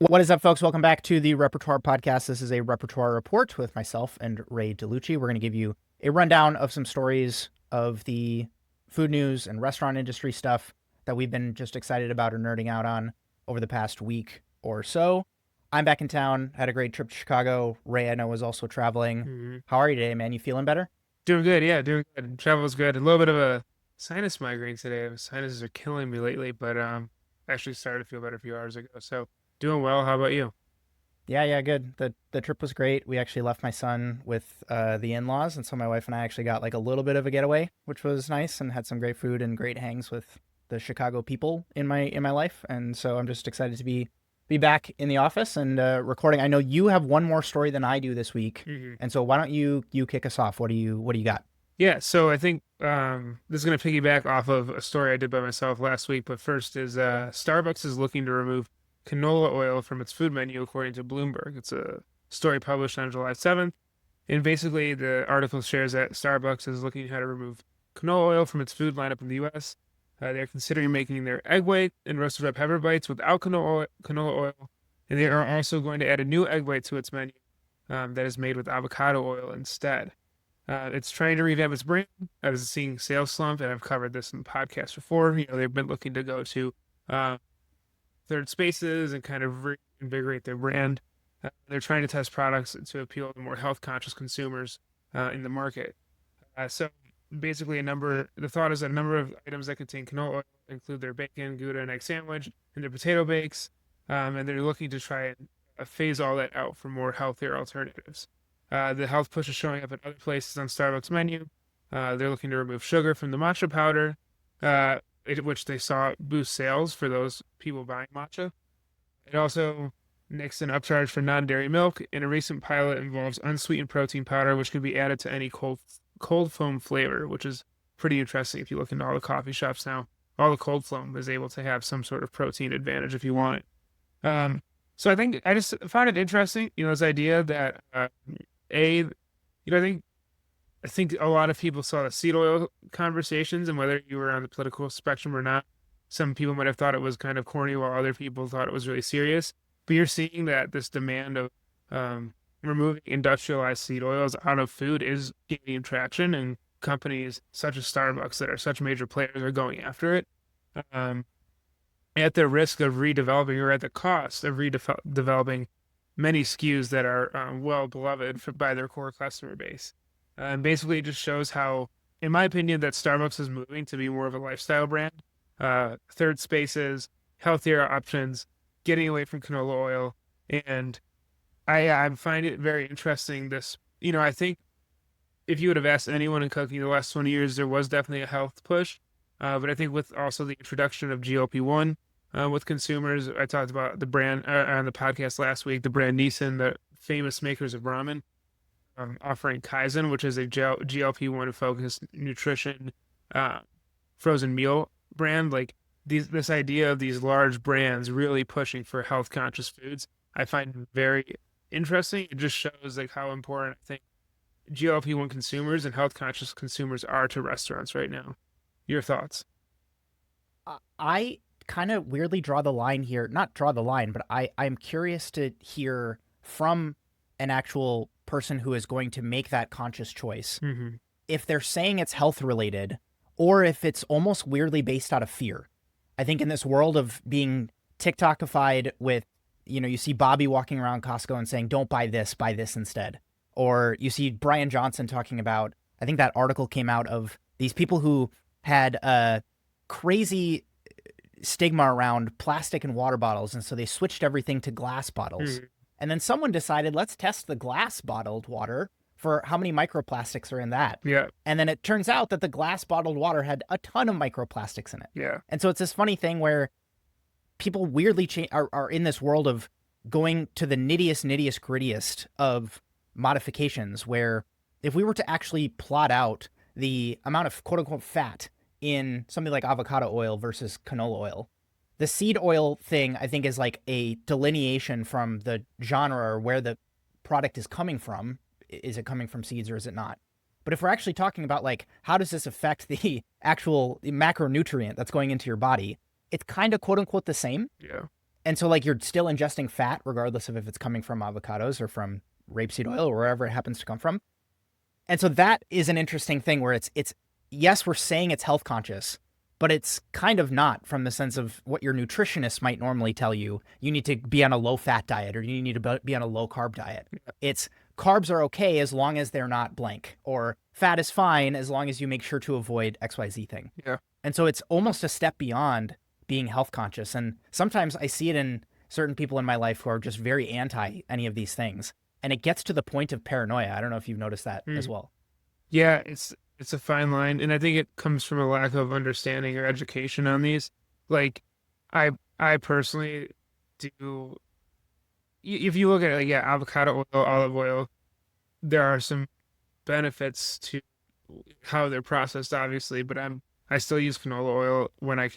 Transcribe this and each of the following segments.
What is up, folks? Welcome back to the Repertoire podcast. This is a Repertoire report with myself and Ray DeLucci. We're going to give you a rundown of some stories of the food news and restaurant industry stuff that we've been just excited about or nerding out on over the past week or so. I'm back in town. Had a great trip to Chicago. Ray, I know, was also traveling. How are you today, man? You feeling better? Doing good, yeah, doing good. Travel was good. A little bit of a sinus migraine today. My sinuses are killing me lately, but actually started to feel better a few hours ago. So doing well. How about you? Yeah, good. The trip was great. We actually left my son with the in-laws, and so my wife and I actually got like a little bit of a getaway, which was nice, and had some great food and great hangs with the Chicago people in my life. And so I'm just excited to be back in the office and recording. I know you have one more story than I do this week, hmm and so why don't you kick us off? What do you got? Yeah, so I think this is going to piggyback off of a story I did by myself last week. But first is Starbucks is looking to remove canola oil from its food menu, according to Bloomberg. It's a story published on July 7th. And basically, the article shares that Starbucks is looking at how to remove canola oil from its food lineup in the U.S. They're considering making their egg white and roasted red pepper bites without canola oil, and they are also going to add a new egg white to its menu that is made with avocado oil instead. It's trying to revamp its brand. I was seeing sales slump, and I've covered this in the podcast before. They've been looking to go to uh, third spaces and kind of reinvigorate their brand. They're trying to test products to appeal to more health conscious consumers in the market. So basically, the thought is that a number of items that contain canola oil include their bacon, Gouda, and egg sandwich, and their potato bakes. And they're looking to try and phase all that out for more healthier alternatives. The health push is showing up at other places on Starbucks menu. They're looking to remove sugar from the matcha powder, which they saw boost sales for those people buying matcha. It also nixed an upcharge for non-dairy milk, and a recent pilot involves unsweetened protein powder, which can be added to any cold foam flavor, which is pretty interesting if you look into all the coffee shops now. All the cold foam is able to have some sort of protein advantage if you want it. So I think I just found it interesting, this idea that I think a lot of people saw the seed oil conversations, and whether you were on the political spectrum or not, some people might have thought it was kind of corny, while other people thought it was really serious. But you're seeing that this demand of removing industrialized seed oils out of food is gaining traction, and companies such as Starbucks that are such major players are going after it. Um, at the risk of redeveloping or at the cost of redeveloping many SKUs that are well beloved by their core customer base. And basically, it just shows how, in my opinion, that Starbucks is moving to be more of a lifestyle brand. Third spaces, healthier options, getting away from canola oil, and I find it very interesting. I think if you would have asked anyone in cooking the last 20 years, there was definitely a health push. But I think with also the introduction of GLP-1 with consumers, I talked about the brand on the podcast last week, the brand Nissan, the famous makers of ramen, offering Kaizen, which is a GLP-1 focused nutrition frozen meal brand. Like this idea of these large brands really pushing for health conscious foods, I find very interesting. It just shows like how important I think GLP-1 consumers and health conscious consumers are to restaurants right now. Your thoughts? I kind of weirdly draw the line here. Not draw the line, but I'm curious to hear from an actual person who is going to make that conscious choice hmm if they're saying it's health related or if it's almost weirdly based out of fear. I think in this world of being TikTokified with, you see Bobby walking around Costco and saying, don't buy this instead. Or you see Brian Johnson talking about, I think that article came out of these people who had a crazy stigma around plastic and water bottles. And so they switched everything to glass bottles. hmm And then someone decided, let's test the glass bottled water for how many microplastics are in that. Yeah, And then it turns out that the glass bottled water had a ton of microplastics in it. yeah. And so it's this funny thing where people weirdly are in this world of going to the nittiest, grittiest of modifications where if we were to actually plot out the amount of quote unquote fat in something like avocado oil versus canola oil, the seed oil thing, I think, is like a delineation from the genre or where the product is coming from. Is it coming from seeds or is it not? But if we're actually talking about like how does this affect the actual macronutrient that's going into your body, it's kind of quote unquote the same. Yeah. And so like you're still ingesting fat regardless of if it's coming from avocados or from rapeseed oil or wherever it happens to come from. And so that is an interesting thing where it's yes, we're saying it's health conscious, but it's kind of not, from the sense of what your nutritionist might normally tell you. You need to be on a low fat diet, or you need to be on a low carb diet. It's carbs are okay as long as they're not blank, or fat is fine as long as you make sure to avoid XYZ thing. Yeah. And so it's almost a step beyond being health conscious. And sometimes I see it in certain people in my life who are just very anti any of these things. And it gets to the point of paranoia. I don't know if you've noticed that as well. Yeah, it's a fine line, and I think it comes from a lack of understanding or education on these. Like, I personally do. If you look at it, like, yeah, avocado oil, olive oil, there are some benefits to how they're processed, obviously, but I still use canola oil when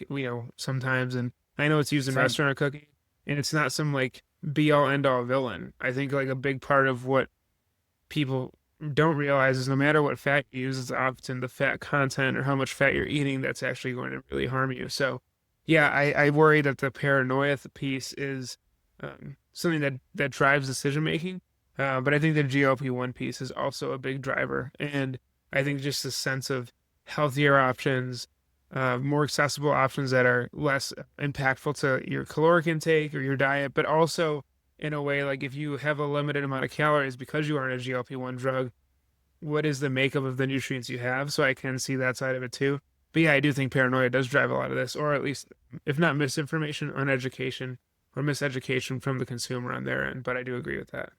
sometimes, and I know it's used in Same. restaurant cooking, and it's not some like be all end all villain. I think like a big part of what people don't realize is no matter what fat you use, it's often the fat content or how much fat you're eating that's actually going to really harm you. So, yeah, I worry that the paranoia piece is something that drives decision making. But I think the GLP-1 piece is also a big driver. And I think just a sense of healthier options, more accessible options that are less impactful to your caloric intake or your diet, but also in a way, like if you have a limited amount of calories because you are on a GLP-1 drug, what is the makeup of the nutrients you have? So I can see that side of it too. But yeah, I do think paranoia does drive a lot of this, or at least, if not misinformation, uneducation or miseducation from the consumer on their end. But I do agree with that.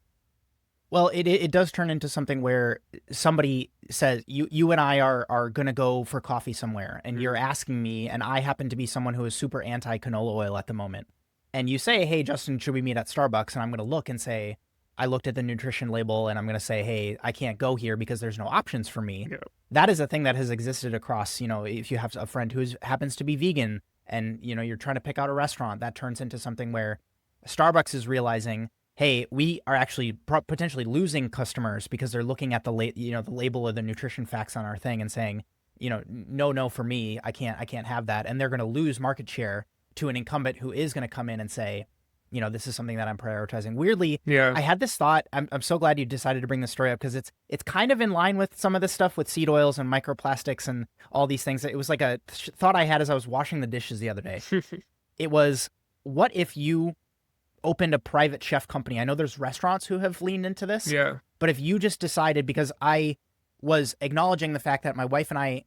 Well, it does turn into something where somebody says you and I are gonna go for coffee somewhere, and Mm. you're asking me, and I happen to be someone who is super anti canola oil at the moment, and you say, "Hey, Justin, should we meet at Starbucks?" And I'm gonna look and say, I looked at the nutrition label, and I'm gonna say, "Hey, I can't go here because there's no options for me." Yeah. That is a thing that has existed across, if you have a friend who happens to be vegan, and you're trying to pick out a restaurant, that turns into something where Starbucks is realizing, hey, we are actually potentially losing customers because they're looking at the the label of the nutrition facts on our thing and saying, no, no, for me, I can't have that, and they're going to lose market share to an incumbent who is going to come in and say, this is something that I'm prioritizing. Weirdly, Yeah. I had this thought. I'm so glad you decided to bring this story up, because it's kind of in line with some of this stuff with seed oils and microplastics and all these things. It was like a thought I had as I was washing the dishes the other day. It was, what if you opened a private chef company? I know there's restaurants who have leaned into this, Yeah. but if you just decided, because I was acknowledging the fact that my wife and I,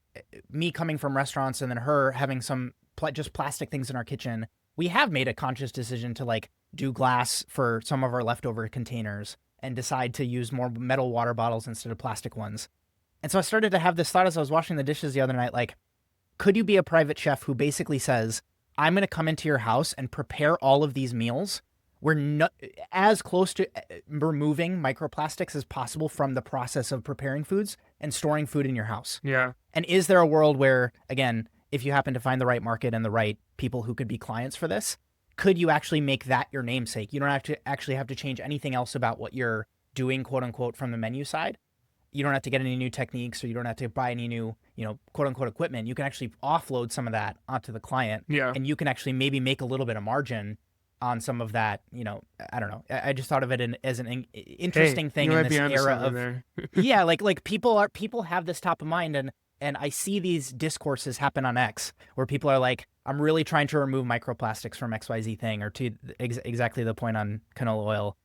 me coming from restaurants and then her having some just plastic things in our kitchen, we have made a conscious decision to like do glass for some of our leftover containers and decide to use more metal water bottles instead of plastic ones. And so I started to have this thought as I was washing the dishes the other night, like, could you be a private chef who basically says, I'm going to come into your house and prepare all of these meals? We're not as close to removing microplastics as possible from the process of preparing foods and storing food in your house. Yeah. And is there a world where, again, if you happen to find the right market and the right people who could be clients for this, could you actually make that your namesake? You don't actually have to change anything else about what you're doing, quote unquote, from the menu side. You don't have to get any new techniques, or you don't have to buy any new, quote unquote equipment. You can actually offload some of that onto the client, Yeah. and you can actually maybe make a little bit of margin on some of that. I don't know. I just thought of it as an interesting Hey, thing you in might this be onto era something of, there. yeah, like people have this top of mind, and I see these discourses happen on X where people are like, I'm really trying to remove microplastics from XYZ thing, or to exactly the point on canola oil.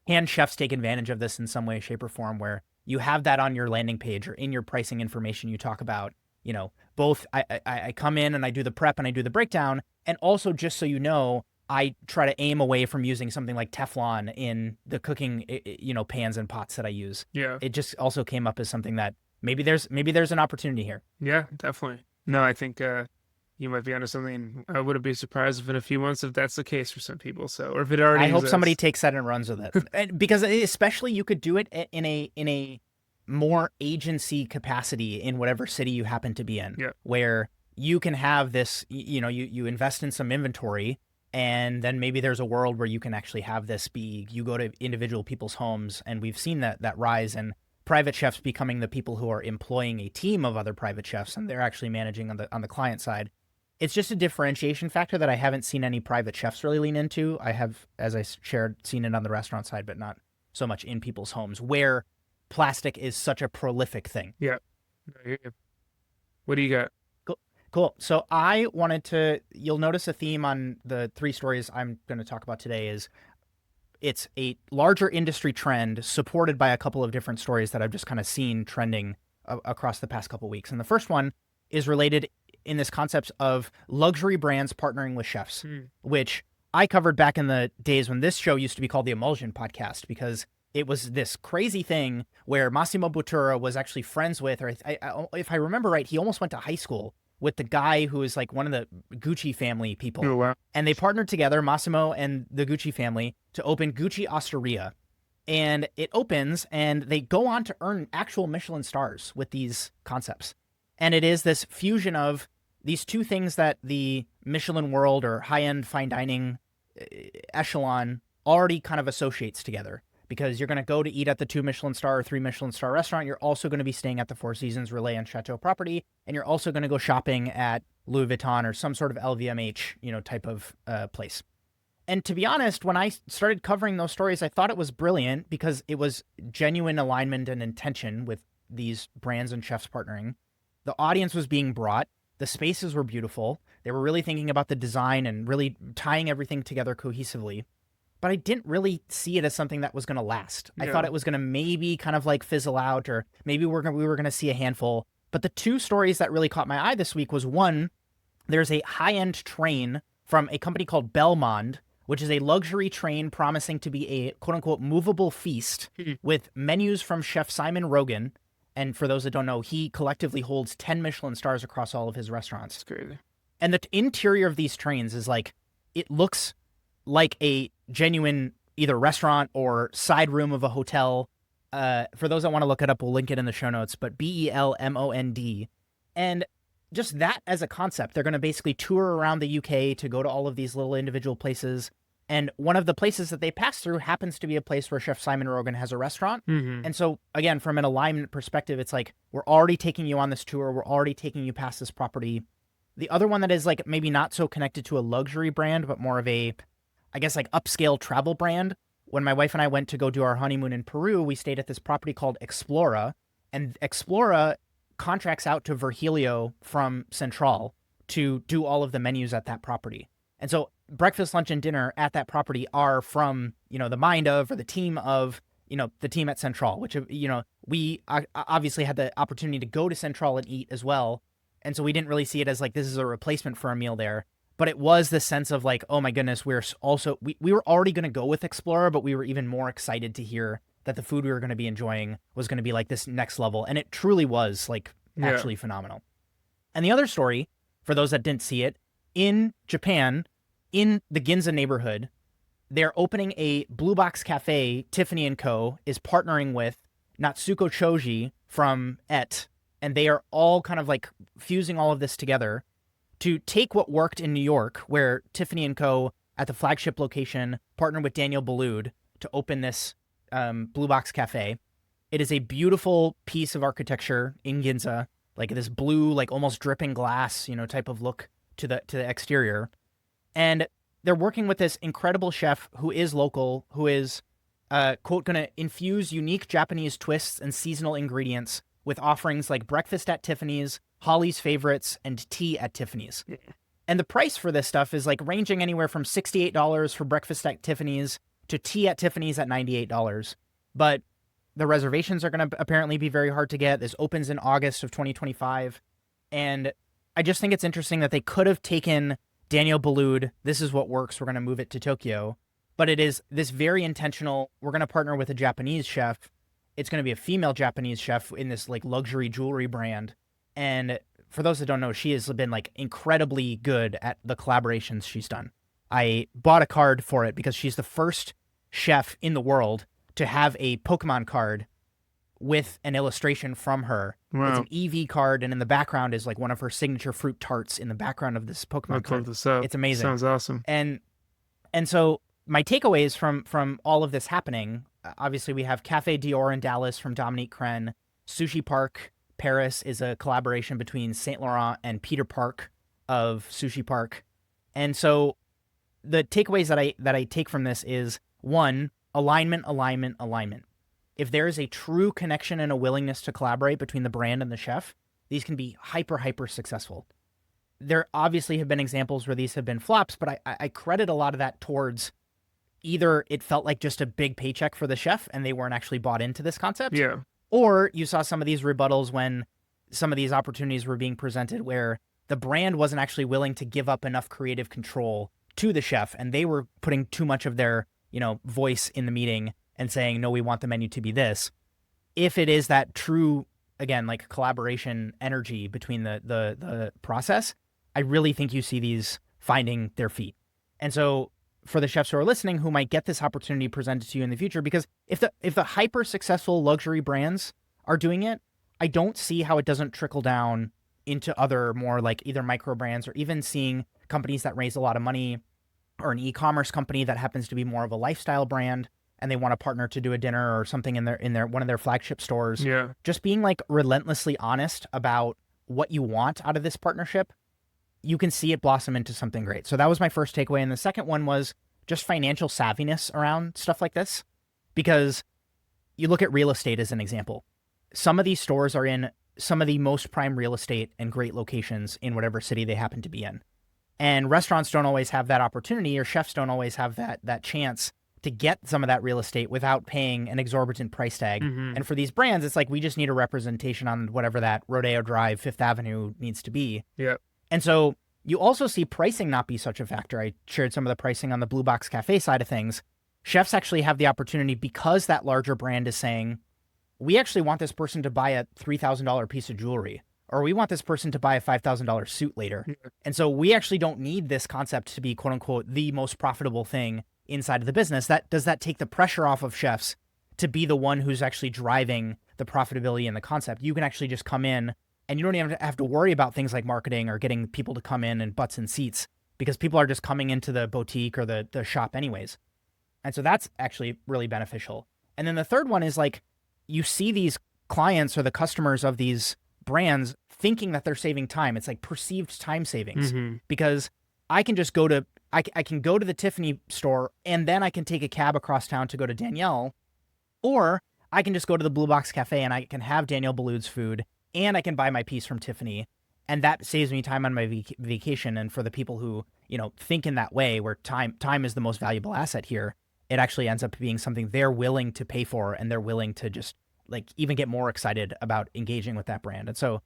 Can chefs take advantage of this in some way, shape, or form, where you have that on your landing page or in your pricing information? You talk about, both I come in and I do the prep and I do the breakdown, and also, just so you know, I try to aim away from using something like Teflon in the cooking, pans and pots that I use. Yeah. It just also came up as something that maybe there's an opportunity here. Yeah, definitely. No, I think you might be onto something. I wouldn't be surprised if in a few months if that's the case for some people. So, or if it already I hope somebody exists. takes that and runs with it, and because especially you could do it in a more agency capacity in whatever city you happen to be in, Yeah. where you can have this. You invest in some inventory, and then maybe there's a world where you can actually have this be, you go to individual people's homes, and we've seen that rise in private chefs becoming the people who are employing a team of other private chefs, and they're actually managing on the client side. it's just a differentiation factor that I haven't seen any private chefs really lean into. I have, as I shared, seen it on the restaurant side, but not so much in people's homes where plastic is such a prolific thing. Yeah. I hear you. What do you got? Cool. So I wanted to, you'll notice a theme on the 3 stories I'm going to talk about today is it's a larger industry trend supported by a couple of different stories that I've just kind of seen trending across the past couple of weeks. And the first one is related in this concept of luxury brands partnering with chefs, which I covered back in the days when this show used to be called the Emulsion Podcast, because it was this crazy thing where Massimo Bottura was actually friends with, or if I remember right, he almost went to high school with the guy who is like one of the Gucci family people. Oh, wow. And they partnered together, Massimo and the Gucci family, to open Gucci Osteria. And it opens and they go on to earn actual Michelin stars with these concepts. And it is this fusion of these two things that the Michelin world or high-end fine dining echelon already kind of associates together. Because you're going to go to eat at the 2 Michelin star or 3 Michelin star restaurant. You're also going to be staying at the Four Seasons Relais and Chateau property. And you're also going to go shopping at Louis Vuitton or some sort of LVMH, type of place. And to be honest, when I started covering those stories, I thought it was brilliant because it was genuine alignment and intention with these brands and chefs partnering. The audience was being brought. The spaces were beautiful. They were really thinking about the design and really tying everything together cohesively. But I didn't really see it as something that was going to last. I thought it was going to maybe kind of like fizzle out, or maybe we were going to see a handful. But the 2 stories that really caught my eye this week was, one, there's a high-end train from a company called Belmond, which is a luxury train promising to be a quote-unquote movable feast with menus from Chef Simon Rogan. And for those that don't know, he collectively holds 10 Michelin stars across all of his restaurants. That's crazy. And the interior of these trains is like, it looks like a genuine either restaurant or side room of a hotel. For those that want to look it up, we'll link it in the show notes, but Belmond. And just that as a concept, they're going to basically tour around the UK to go to all of these little individual places. And one of the places that they pass through happens to be a place where Chef Simon Rogan has a restaurant. And so again, from an alignment perspective, it's like, we're already taking you on this tour. We're already taking you past this property. The other one that is like maybe not so connected to a luxury brand, but more of a, I guess, like upscale travel brand. When my wife and I went to go do our honeymoon in Peru, we stayed at this property called Explora, and Explora contracts out to Virgilio from Central to do all of the menus at that property. And so breakfast, lunch, and dinner at that property are from, the mind of, or the team of, the team at Central, which, we obviously had the opportunity to go to Central and eat as well. And so we didn't really see it as like, this is a replacement for a meal there. But it was the sense of like, oh my goodness, we were already going to go with Explorer, but we were even more excited to hear that the food we were going to be enjoying was going to be like this next level. And it truly was like actually phenomenal. And the other story, for those that didn't see it, in Japan, in the Ginza neighborhood, they're opening a Blue Box Cafe. Tiffany & Co. is partnering with Natsuko Choji from Et. And they are all kind of like fusing all of this together to take what worked in New York, where Tiffany & Co. at the flagship location partnered with Daniel Boulud to open this Blue Box Cafe. It is a beautiful piece of architecture in Ginza, like this blue, like almost dripping glass, type of look to the exterior. And they're working with this incredible chef who is local, who is, quote, going to infuse unique Japanese twists and seasonal ingredients with offerings like breakfast at Tiffany's, Holly's Favorites, and tea at Tiffany's. Yeah. And the price for this stuff is like ranging anywhere from $68 for breakfast at Tiffany's to tea at Tiffany's at $98. But the reservations are going to apparently be very hard to get. This opens in August of 2025. And I just think it's interesting that they could have taken Daniel Boulud, this is what works, we're going to move it to Tokyo. But it is this very intentional, we're going to partner with a Japanese chef. It's going to be a female Japanese chef in this like luxury jewelry brand. And for those that don't know, she has been like incredibly good at the collaborations she's done. I bought a card for it because she's the first chef in the world to have a Pokemon card with an illustration from her. Wow. It's an EV card, and in the background is like one of her signature fruit tarts in the background of this Pokemon card. This up. It's amazing. Sounds awesome. And so my takeaways from all of this happening, obviously we have Cafe Dior in Dallas from Dominique Crenn. Sushi Park Paris is a collaboration between Saint Laurent and Peter Park of Sushi Park. And so the takeaways that I take from this is, one, alignment, alignment, alignment. If there is a true connection and a willingness to collaborate between the brand and the chef, these can be hyper successful. There obviously have been examples where these have been flops, but I credit a lot of that towards either it felt like just a big paycheck for the chef and they weren't actually bought into this concept, Yeah. or you saw some of these rebuttals when some of these opportunities were being presented where the brand wasn't actually willing to give up enough creative control to the chef, and they were putting too much of their, voice in the meeting and saying, no, we want the menu to be this. If it is that true, again, like collaboration energy between the process, I really think you see these finding their feet. And so for the chefs who are listening who might get this opportunity presented to you in the future, because if the hyper successful luxury brands are doing it, I don't see how it doesn't trickle down into other more like either micro brands, or even seeing companies that raise a lot of money, or an e-commerce company that happens to be more of a lifestyle brand and they want to partner to do a dinner or something in their one of their flagship stores. Yeah. Just being like relentlessly honest about what you want out of this partnership, you can see it blossom into something great. So that was my first takeaway. And the second one was just financial savviness around stuff like this. Because you look at real estate as an example. Some of these stores are in some of the most prime real estate and great locations in whatever city they happen to be in. And restaurants don't always have that opportunity, or chefs don't always have that chance to get some of that real estate without paying an exorbitant price tag. Mm-hmm. And for these brands, it's like, we just need a representation on whatever that Rodeo Drive, Fifth Avenue needs to be. Yeah. And so you also see pricing not be such a factor. I shared some of the pricing on the Blue Box Cafe side of things. Chefs actually have the opportunity, because that larger brand is saying, we actually want this person to buy a $3,000 piece of jewelry, or we want this person to buy a $5,000 suit later. Yeah. And so we actually don't need this concept to be, quote unquote, the most profitable thing inside of the business. Does that take the pressure off of chefs to be the one who's actually driving the profitability in the concept? You can actually just come in, and you don't even have to worry about things like marketing or getting people to come in and butts in seats, because people are just coming into the boutique or the shop anyways. And so that's actually really beneficial. And then the third one is like, you see these clients or the customers of these brands thinking that they're saving time. It's like perceived time savings, Mm-hmm. because I can just go to I can go to the Tiffany store, and then I can take a cab across town to go to Danielle, or I can just go to the Blue Box Cafe and I can have Danielle Boulud's food, and I can buy my piece from Tiffany, and that saves me time on my vacation. And for the people who think in that way, where time is the most valuable asset here, it actually ends up being something they're willing to pay for, and they're willing to just like even get more excited about engaging with that brand. And so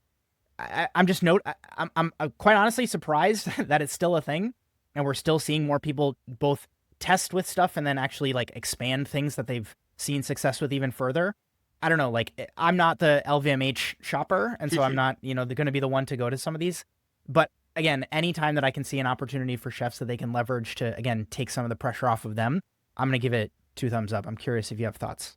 I'm quite honestly surprised that it's still a thing, and we're still seeing more people both test with stuff and then actually like expand things that they've seen success with even further. I don't know, like I'm not the LVMH shopper, and so I'm not, going to be the one to go to some of these. But again, anytime that I can see an opportunity for chefs that they can leverage to, again, take some of the pressure off of them, I'm going to give it 2 thumbs up. I'm curious if you have thoughts.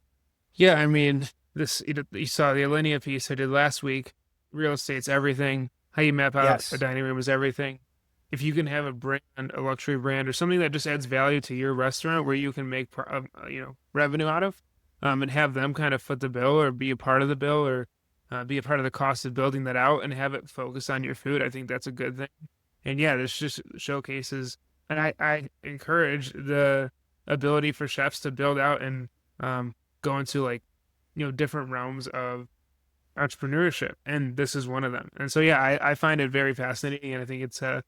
Yeah, I mean, you saw the Alinea piece I did last week. Real estate's everything. How you map out Yes. a dining room is everything. If you can have a brand, a luxury brand, or something that just adds value to your restaurant where you can make revenue out of, and have them kind of foot the bill or be a part of the bill, or be a part of the cost of building that out, and have it focus on your food, I think that's a good thing. And yeah, this just showcases, and I encourage the ability for chefs to build out and go into different realms of entrepreneurship, and this is one of them. And so yeah, I find it very fascinating, and I think it's a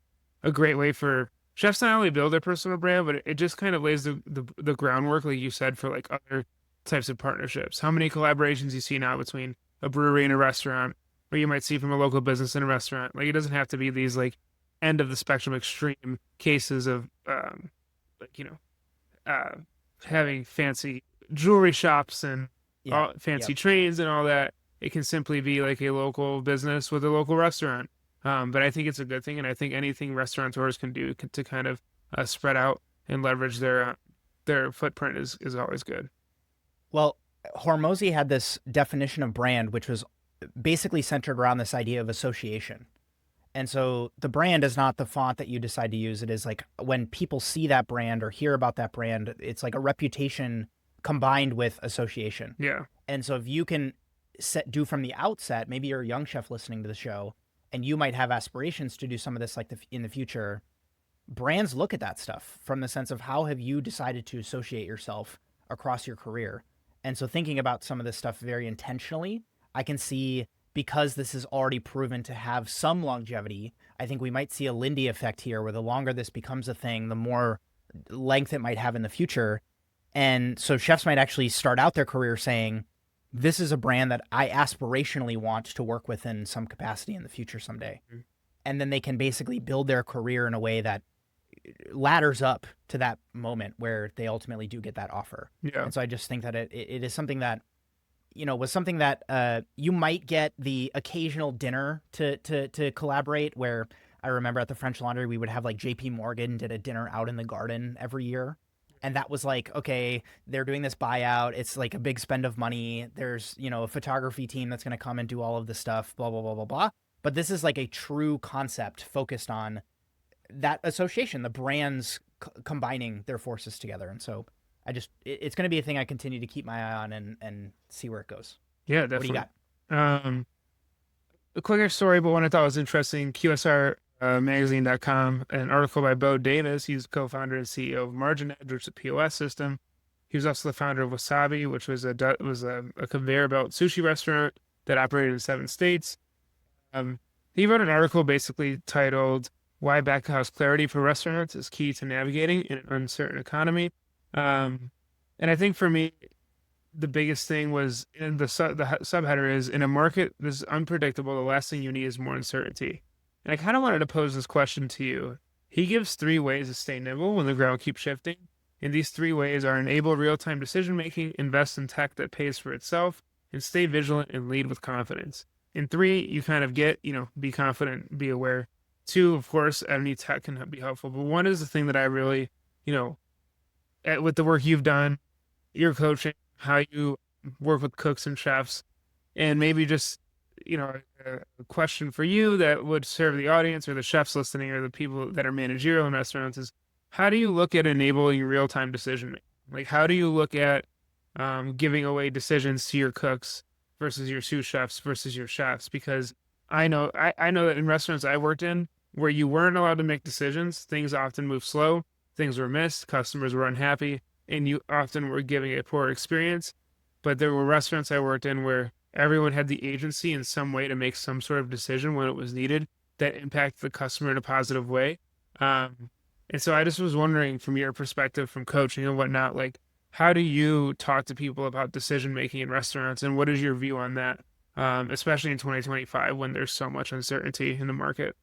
great way for chefs to not only build their personal brand, but it just kind of lays the groundwork, like you said, for like other types of partnerships. How many collaborations you see now between a brewery and a restaurant, or you might see from a local business and a restaurant. Like, it doesn't have to be these like end of the spectrum extreme cases of having fancy jewelry shops and all fancy trains and all that. It can simply be like a local business with a local restaurant. But I think it's a good thing, and I think anything restaurateurs can do to kind of spread out and leverage their footprint is always good. Well, Hormozy had this definition of brand, which was basically centered around this idea of association. And so the brand is not the font that you decide to use. It is like when people see that brand or hear about that brand, it's like a reputation combined with association. Yeah. And so if you can do from the outset, maybe you're a young chef listening to the show, and you might have aspirations to do some of this like in the future, brands look at that stuff from the sense of how have you decided to associate yourself across your career. And so thinking about some of this stuff very intentionally, I can see, because this is already proven to have some longevity, I think we might see a Lindy effect here where the longer this becomes a thing, the more length it might have in the future. And so chefs might actually start out their career saying, this is a brand that I aspirationally want to work with in some capacity in the future someday. Mhm. And then they can basically build their career in a way that ladders up to that moment where they ultimately do get that offer. Yeah. And so I just think that it is something that, was something that you might get the occasional dinner to collaborate, where I remember at the French Laundry, we would have like JP Morgan did a dinner out in the garden every year. And that was like, okay, they're doing this buyout. It's like a big spend of money. There's, a photography team that's going to come and do all of this stuff, blah, blah, blah, blah, blah. But this is like a true concept focused on that association, the brands combining their forces together. And so it's going to be a thing I continue to keep my eye on and see where it goes. Yeah, What do you definitely. got? A quicker story, but one I thought was interesting. Magazine.com, an article by Bo Davis. He's co-founder and CEO of Margin Edge, which is a POS system. He was also the founder of Wasabi, which was a conveyor belt sushi restaurant that operated in 7 states. He wrote an article basically titled "Why Backhouse Clarity for Restaurants is Key to Navigating in an Uncertain Economy." And I think for me, the biggest thing was in the subheader is, in a market this is unpredictable, the last thing you need is more uncertainty. And I kind of wanted to pose this question to you. He gives 3 ways to stay nimble when the ground keeps shifting. And these 3 ways are: enable real-time decision-making, invest in tech that pays for itself, and stay vigilant and lead with confidence. In 3, you kind of get, be confident, be aware. 2, of course, any tech can be helpful. But 1 is the thing that I really, with the work you've done, your coaching, how you work with cooks and chefs, and maybe just, a question for you that would serve the audience or the chefs listening or the people that are managerial in restaurants is, how do you look at enabling real-time decision making? Like, how do you look at giving away decisions to your cooks versus your sous chefs versus your chefs? Because I know that in restaurants I worked in where you weren't allowed to make decisions, things often moved slow, things were missed, customers were unhappy, and you often were giving a poor experience. But there were restaurants I worked in where everyone had the agency in some way to make some sort of decision when it was needed that impacted the customer in a positive way. And so I just was wondering, from your perspective, from coaching and whatnot, like, how do you talk to people about decision making in restaurants, and what is your view on that, especially in 2025 when there's so much uncertainty in the market?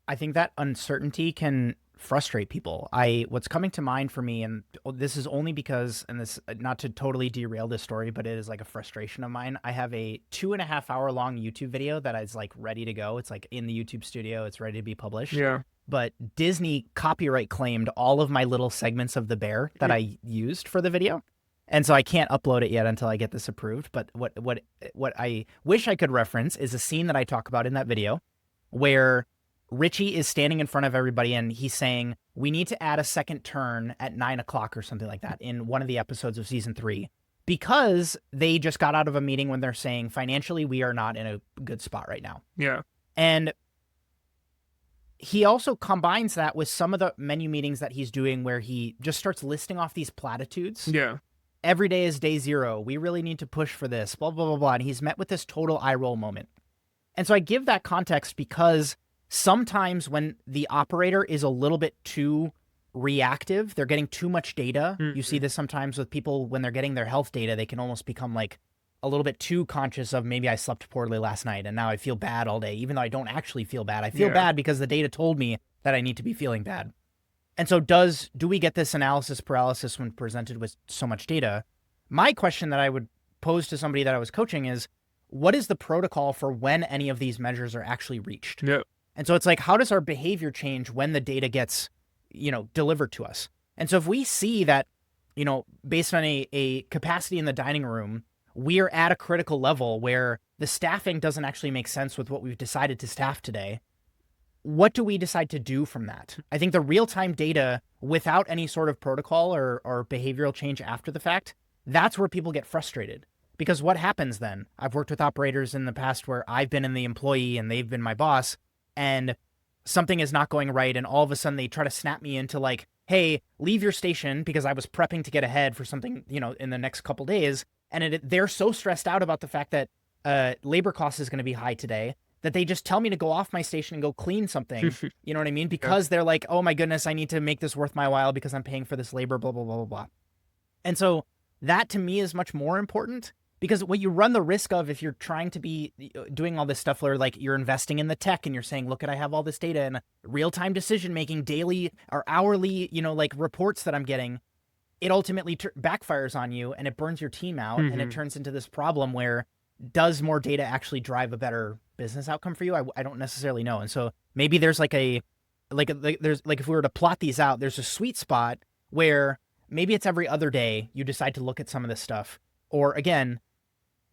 I think that uncertainty can frustrate people. What's coming to mind for me, and this is only because, and this, not to totally derail this story, but it is like a frustration of mine. I have a 2.5 hour long YouTube video that is like ready to go. It's like in the YouTube studio. It's ready to be published. Yeah. But Disney copyright claimed all of my little segments of the bear that I used for the video. And so I can't upload it yet until I get this approved. But what I wish I could reference is a scene that I talk about in that video where Richie is standing in front of everybody and he's saying, we need to add a second turn at 9 o'clock or something like that in one of the episodes of season 3, because they just got out of a meeting when they're saying financially, we are not in a good spot right now. Yeah. And he also combines that with some of the menu meetings that he's doing where he just starts listing off these platitudes. Yeah. Every day is day 0. We really need to push for this, blah, blah, blah, blah. And he's met with this total eye roll moment. And so I give that context because sometimes when the operator is a little bit too reactive, they're getting too much data. Mm-hmm. You see this sometimes with people when they're getting their health data, they can almost become like a little bit too conscious of, maybe I slept poorly last night and now I feel bad all day, even though I don't actually feel bad. I feel bad because the data told me that I need to be feeling bad. And so do we get this analysis paralysis when presented with so much data? My question that I would pose to somebody that I was coaching is, what is the protocol for when any of these measures are actually reached? Yep. And so it's like, how does our behavior change when the data gets, delivered to us? And so if we see that, based on a capacity in the dining room, we are at a critical level where the staffing doesn't actually make sense with what we've decided to staff today, what do we decide to do from that? I think the real-time data without any sort of protocol or behavioral change after the fact, that's where people get frustrated. Because what happens then? I've worked with operators in the past where I've been in the employee and they've been my boss, and something is not going right, and all of a sudden they try to snap me into like, hey, leave your station because I was prepping to get ahead for something, in the next couple days. And they're so stressed out about the fact that labor cost is going to be high today that they just tell me to go off my station and go clean something. You know what I mean? Because they're like, oh my goodness, I need to make this worth my while because I'm paying for this labor, blah, blah, blah, blah, blah. And so that to me is much more important, because what you run the risk of if you're trying to be doing all this stuff where like you're investing in the tech and you're saying, look, I have all this data and real-time decision-making, daily or hourly, like reports that I'm getting, it ultimately backfires on you and it burns your team out. And it turns into this problem where does more data actually drive a better business outcome for you? I don't necessarily know. And so maybe there's there's if we were to plot these out, there's a sweet spot where maybe it's every other day you decide to look at some of this stuff. Or again,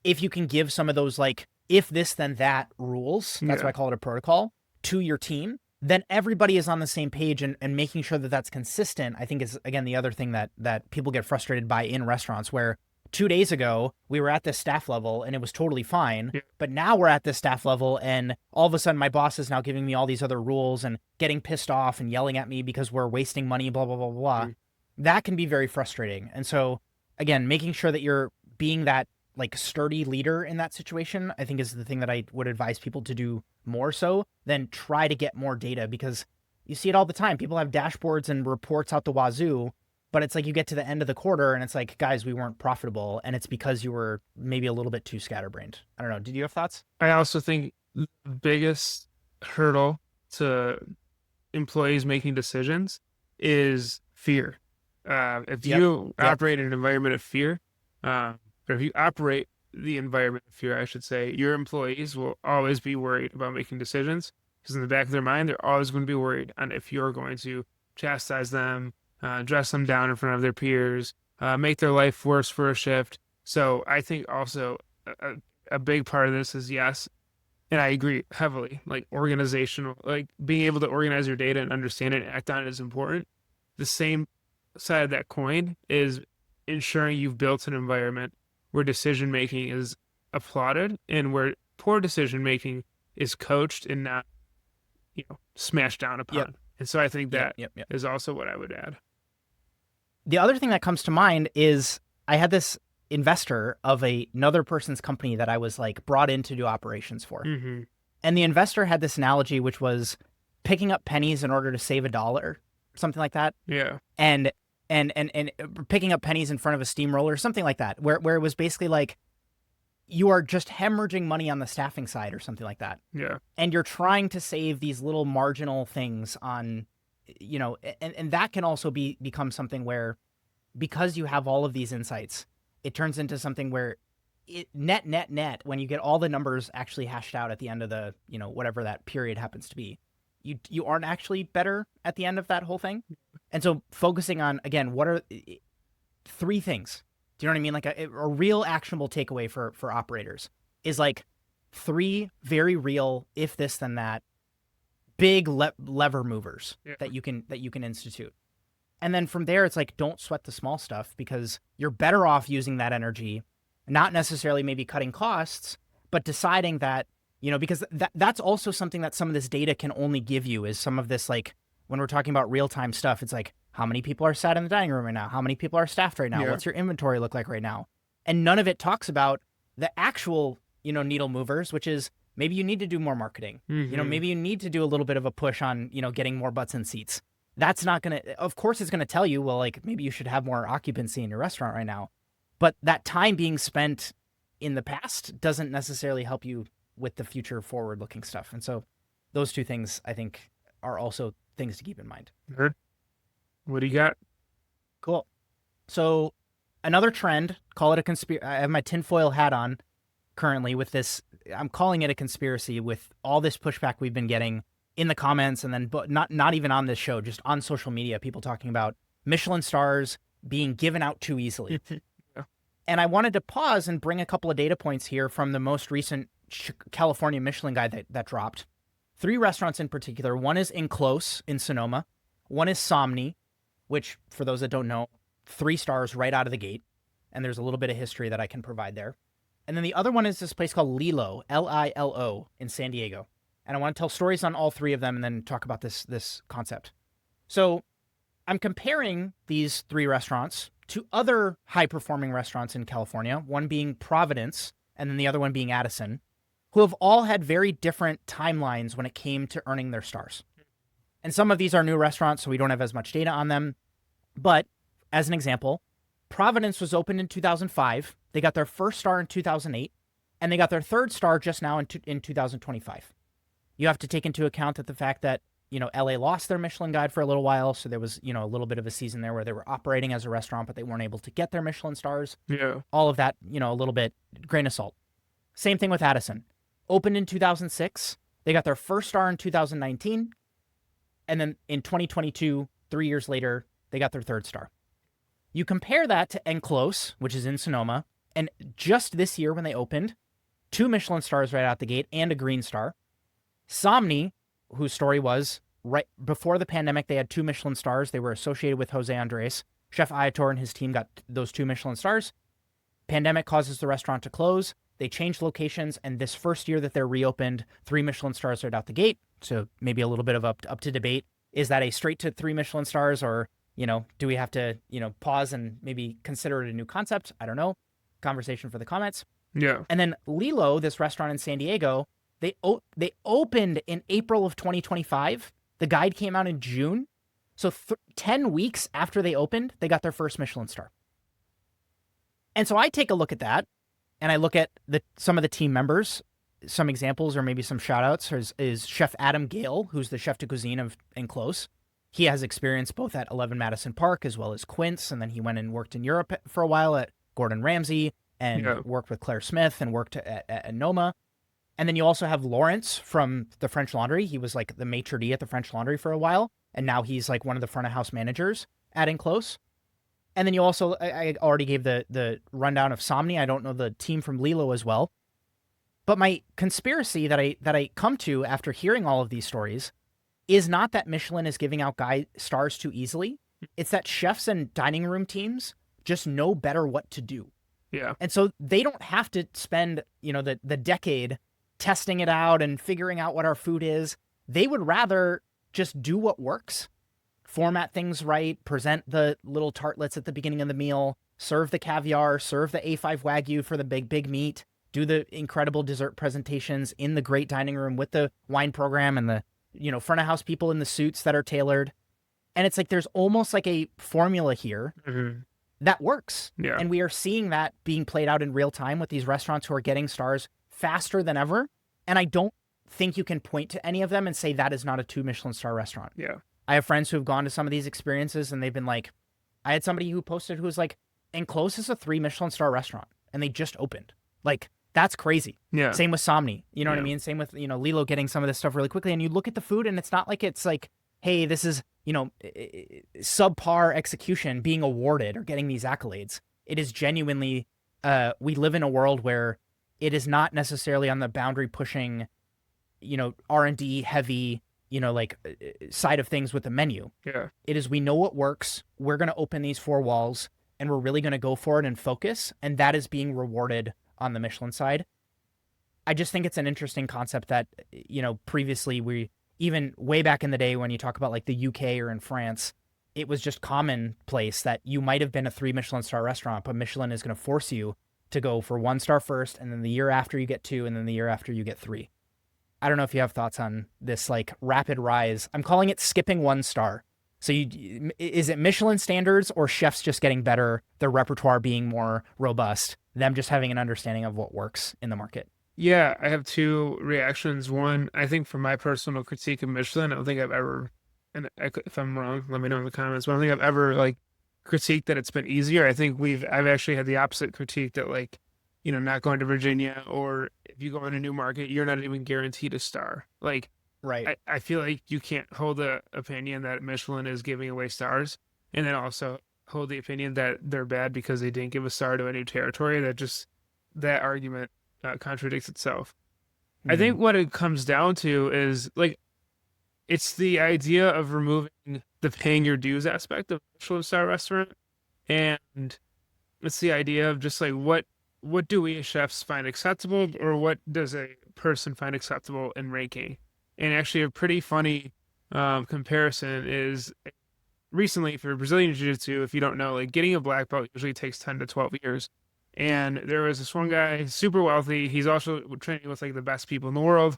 if you can give some of those like if this then that rules, that's why I call it a protocol, to your team, then everybody is on the same page, and making sure that that's consistent, I think is, again, the other thing that people get frustrated by in restaurants, where 2 days ago we were at this staff level and it was totally fine, but now we're at this staff level and all of a sudden my boss is now giving me all these other rules and getting pissed off and yelling at me because we're wasting money, blah, blah, blah, blah. That can be very frustrating. And so, again, making sure that you're being that like sturdy leader in that situation, I think is the thing that I would advise people to do more so than try to get more data, because you see it all the time. People have dashboards and reports out the wazoo, but it's like you get to the end of the quarter and it's like, guys, we weren't profitable. And it's because you were maybe a little bit too scatterbrained. I don't know. Did you have thoughts? I also think the biggest hurdle to employees making decisions is fear. If you operate in an environment of fear, or if you operate the environment of fear, I should say, your employees will always be worried about making decisions, because in the back of their mind, they're always going to be worried on if you're going to chastise them, dress them down in front of their peers, make their life worse for a shift. So I think also a big part of this is, yes, and I agree heavily, like organizational, like being able to organize your data and understand it and act on it is important. The same side of that coin is ensuring you've built an environment where decision making is applauded and where poor decision making is coached and not, smashed down upon. And so I think that is also what I would add. The other thing that comes to mind is I had this investor of another person's company that I was like brought in to do operations for. And the investor had this analogy, which was picking up pennies in order to save $1, something like that. And picking up pennies in front of a steamroller, something like that, where it was basically like you are just hemorrhaging money on the staffing side or something like that. And you're trying to save these little marginal things on, and that can also become something where, because you have all of these insights, it turns into something where net, when you get all the numbers actually hashed out at the end of the, whatever that period happens to be, you aren't actually better at the end of that whole thing. And so focusing on, again, what are 3 things? Do you know what I mean? Like a real actionable takeaway for operators is like 3 very real, if this then that, big lever movers that you can institute. And then from there, it's like, don't sweat the small stuff, because you're better off using that energy, not necessarily maybe cutting costs, but deciding that, because that's also something that some of this data can only give you, is some of this, like when we're talking about real-time stuff, it's like, how many people are sat in the dining room right now? How many people are staffed right now? What's your inventory look like right now? And none of it talks about the actual, needle movers, which is maybe you need to do more marketing. Maybe you need to do a little bit of a push on, getting more butts in seats. That's not going to, of course it's going to tell you, well, like maybe you should have more occupancy in your restaurant right now. But that time being spent in the past doesn't necessarily help you with the future forward looking stuff. And so those 2 things I think are also things to keep in mind. What do you got? Cool. So another trend, call it a conspiracy. I have my tinfoil hat on currently with this. I'm calling it a conspiracy with all this pushback we've been getting in the comments, and then but not even on this show, just on social media, people talking about Michelin stars being given out too easily. And I wanted to pause and bring a couple of data points here from the most recent California Michelin guide that dropped. 3 restaurants in particular. One is Enclose in Sonoma. One is Somni, which, for those that don't know, 3 stars right out of the gate. And there's a little bit of history that I can provide there. And then the other one is this place called Lilo, Lilo, in San Diego. And I want to tell stories on all three of them and then talk about this concept. So I'm comparing these three restaurants to other high-performing restaurants in California, one being Providence and then the other one being Addison, who have all had very different timelines when it came to earning their stars. And some of these are new restaurants, so we don't have as much data on them. But as an example, Providence was opened in 2005. They got their first star in 2008, and they got their third star just now in 2025. You have to take into account that the fact that, LA lost their Michelin guide for a little while, so there was, a little bit of a season there where they were operating as a restaurant, but they weren't able to get their Michelin stars. Yeah. All of that, a little bit grain of salt. Same thing with Addison. Opened in 2006. They got their first star in 2019. And then in 2022, 3 years later, they got their third star. You compare that to Enclose, which is in Sonoma, and just this year when they opened, 2 Michelin stars right out the gate and a green star. Somni, whose story was right before the pandemic, they had 2 Michelin stars. They were associated with Jose Andres. Chef Ayator and his team got those 2 Michelin stars. Pandemic causes the restaurant to close. They changed locations, and this first year that they're reopened, 3 Michelin stars right out the gate. So maybe a little bit of up to debate. Is that a straight to 3 Michelin stars, or, do we have to, pause and maybe consider it a new concept? I don't know. Conversation for the comments. Yeah. And then Lilo, this restaurant in San Diego, they opened in April of 2025. The guide came out in June. So 10 weeks after they opened, they got their first Michelin star. And so I take a look at that, and I look at some of the team members. Some examples or maybe some shout outs is Chef Adam Gale, who's the chef de cuisine of Enclose. He has experience both at 11 Madison Park as well as Quince, and then he went and worked in Europe for a while at Gordon Ramsay and worked with Claire Smith and worked at Noma. And then you also have Lawrence from the French Laundry. He was like the maitre d' at the French Laundry for a while, and now he's like one of the front of house managers at Enclose. And then you also, I already gave the rundown of Somni. I don't know the team from Lilo as well. But my conspiracy that I come to after hearing all of these stories is not that Michelin is giving out stars too easily. It's that chefs and dining room teams just know better what to do. Yeah. And so they don't have to spend, the decade testing it out and figuring out what our food is. They would rather just do what works, format things right, present the little tartlets at the beginning of the meal, serve the caviar, serve the A5 Wagyu for the big meat, do the incredible dessert presentations in the great dining room with the wine program and the, front of house people in the suits that are tailored. And it's like there's almost like a formula here that works. Yeah. And we are seeing that being played out in real time with these restaurants who are getting stars faster than ever. And I don't think you can point to any of them and say that is not a 2 Michelin star restaurant. Yeah. I have friends who have gone to some of these experiences and they've been like, I had somebody who posted who was like, Enclose is a 3 Michelin star restaurant and they just opened. Like, that's crazy. Yeah. Same with Somni. You know what I mean? Same with, Lilo getting some of this stuff really quickly. And you look at the food and it's not like it's like, hey, this is, subpar execution being awarded or getting these accolades. It is genuinely, we live in a world where it is not necessarily on the boundary pushing, R&D heavy, side of things with the menu. Yeah. It is, we know what works. We're going to open these 4 walls and we're really going to go for it and focus. And that is being rewarded on the Michelin side. I just think it's an interesting concept that, previously we, even way back in the day when you talk about like the UK or in France, it was just commonplace that you might have been a 3 Michelin star restaurant, but Michelin is going to force you to go for 1 star first, and then the year after you get 2, and then the year after you get 3. I don't know if you have thoughts on this like rapid rise. I'm calling it skipping 1 star. So is it Michelin standards or chefs just getting better, their repertoire being more robust, them just having an understanding of what works in the market? Yeah, I have 2 reactions. One, I think from my personal critique of Michelin, I don't think I've ever, and if I'm wrong, let me know in the comments, but I don't think I've ever like critiqued that it's been easier. I think I've actually had the opposite critique that like, not going to Virginia, or if you go in a new market, you're not even guaranteed a star. Like, right. I feel like you can't hold the opinion that Michelin is giving away stars and then also hold the opinion that they're bad because they didn't give a star to a new territory. That argument contradicts itself. I think what it comes down to is like, it's the idea of removing the paying your dues aspect of a Michelin star restaurant. And it's the idea of just like, what what do we as chefs find acceptable, or what does a person find acceptable in ranking? And actually, a pretty funny comparison is recently for Brazilian Jiu-Jitsu. If you don't know, like getting a black belt usually takes 10 to 12 years. And there was this one guy, super wealthy. He's also training with like the best people in the world.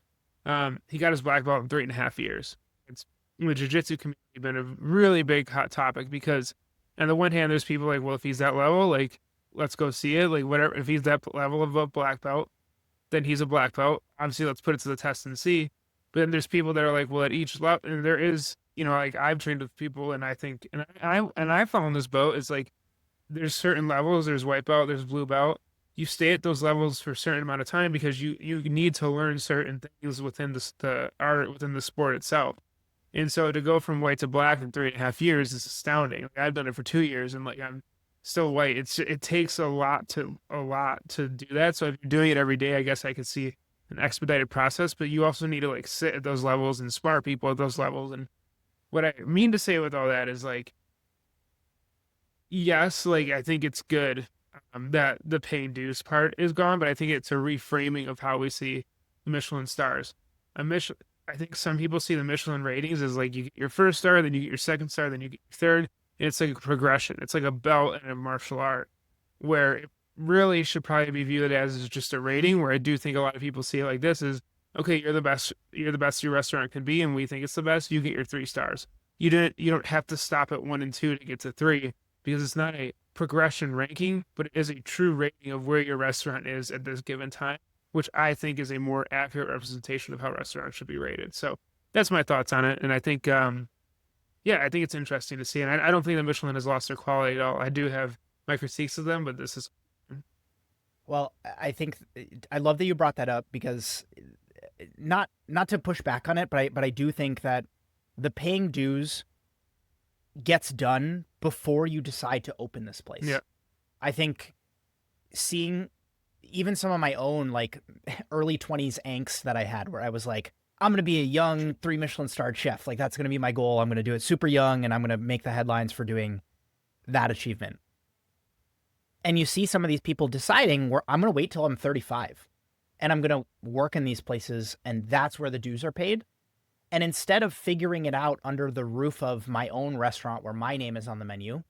He got his black belt in 3.5 years. It's in the jiu-jitsu community been a really big hot topic because on the one hand, there's people like, well, if he's that level, like let's go see it. Like whatever, if he's that level of a black belt, then he's a black belt. Obviously, let's put it to the test and see. But then there's people that are like, well, at each level, and there is, like I've trained with people, and I think, and I fall in this boat. It's like there's certain levels. There's white belt. There's blue belt. You stay at those levels for a certain amount of time because you need to learn certain things within the art within the sport itself. And so to go from white to black in 3.5 years is astounding. Like, I've done it for 2 years, and like I'm still white. It takes a lot to do that. So if you're doing it every day, I guess I could see an expedited process. But you also need to like sit at those levels and spar people at those levels. And what I mean to say with all that is like, yes, like I think it's good that the paying dues part is gone, but I think it's a reframing of how we see the Michelin stars. A Michelin, I think some people see the Michelin ratings as like you get your first star, then you get your second star, then you get your third. And it's like a progression. It's like a belt in a martial art, where it really should probably be viewed as just a rating. Where I do think a lot of people see it like this: is okay, you're the best, your restaurant can be, and we think it's the best. You get your 3 stars. You don't have to stop at 1 and 2 to get to 3 because it's not a progression ranking, but it is a true rating of where your restaurant is at this given time, which I think is a more accurate representation of how restaurants should be rated. So that's my thoughts on it. And I think, yeah, I think it's interesting to see. And I don't think that Michelin has lost their quality at all. I do have my critiques of them, but this is. Well, I think I love that you brought that up because not to push back on it, but I do think that the paying dues gets done before you decide to open this place. Yeah. I think seeing even some of my own like early 20s angst that I had where I was like, I'm going to be a young 3 Michelin starred chef. Like that's going to be my goal. I'm going to do it super young and I'm going to make the headlines for doing that achievement. And you see some of these people deciding where I'm going to wait till I'm 35 and I'm going to work in these places and that's where the dues are paid. And instead of figuring it out under the roof of my own restaurant where my name is on the menu,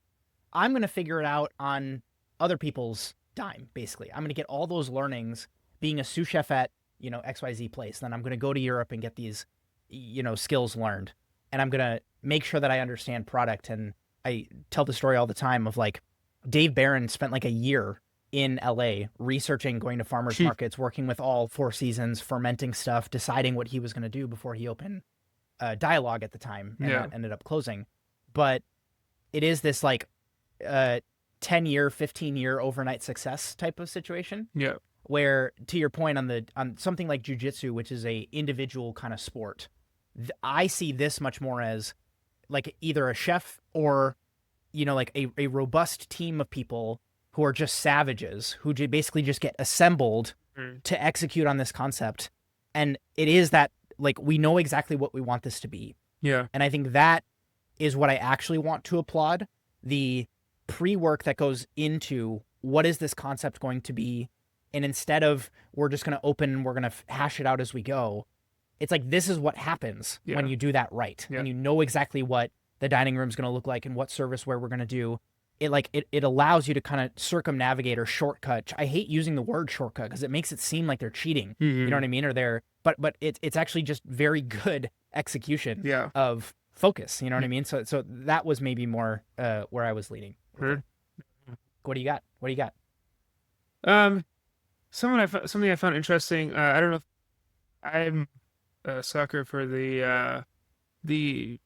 I'm going to figure it out on other people's dime, basically. I'm going to get all those learnings being a sous chef at, XYZ place. Then I'm going to go to Europe and get these, skills learned. And I'm going to make sure that I understand product. And I tell the story all the time of like Dave Barron spent like a year in LA researching, going to farmers markets, working with all 4 seasons, fermenting stuff, deciding what he was going to do before he opened Dialogue at the time, and that ended up closing. But it is this like 10-year, 15-year overnight success type of situation. Yeah. Where, to your point on something like jiu-jitsu, which is a individual kind of sport, I see this much more as like either a chef or, like a robust team of people who are just savages who basically just get assembled to execute on this concept. And it is that, like, we know exactly what we want this to be. Yeah. And I think that is what I actually want to applaud. The pre-work that goes into what is this concept going to be. And instead of we're just going to open, we're going to hash it out as we go. It's like, this is what happens when you do that right. And you know exactly what the dining room is going to look like and what serviceware we're going to do. It allows you to kind of circumnavigate or shortcut. I hate using the word shortcut because it makes it seem like they're cheating. Mm-hmm. You know what I mean? But it's actually just very good execution of focus. You know what I mean? So that was maybe more where I was leading. Heard. What do you got? Something I found interesting. I don't know if I'm a sucker for the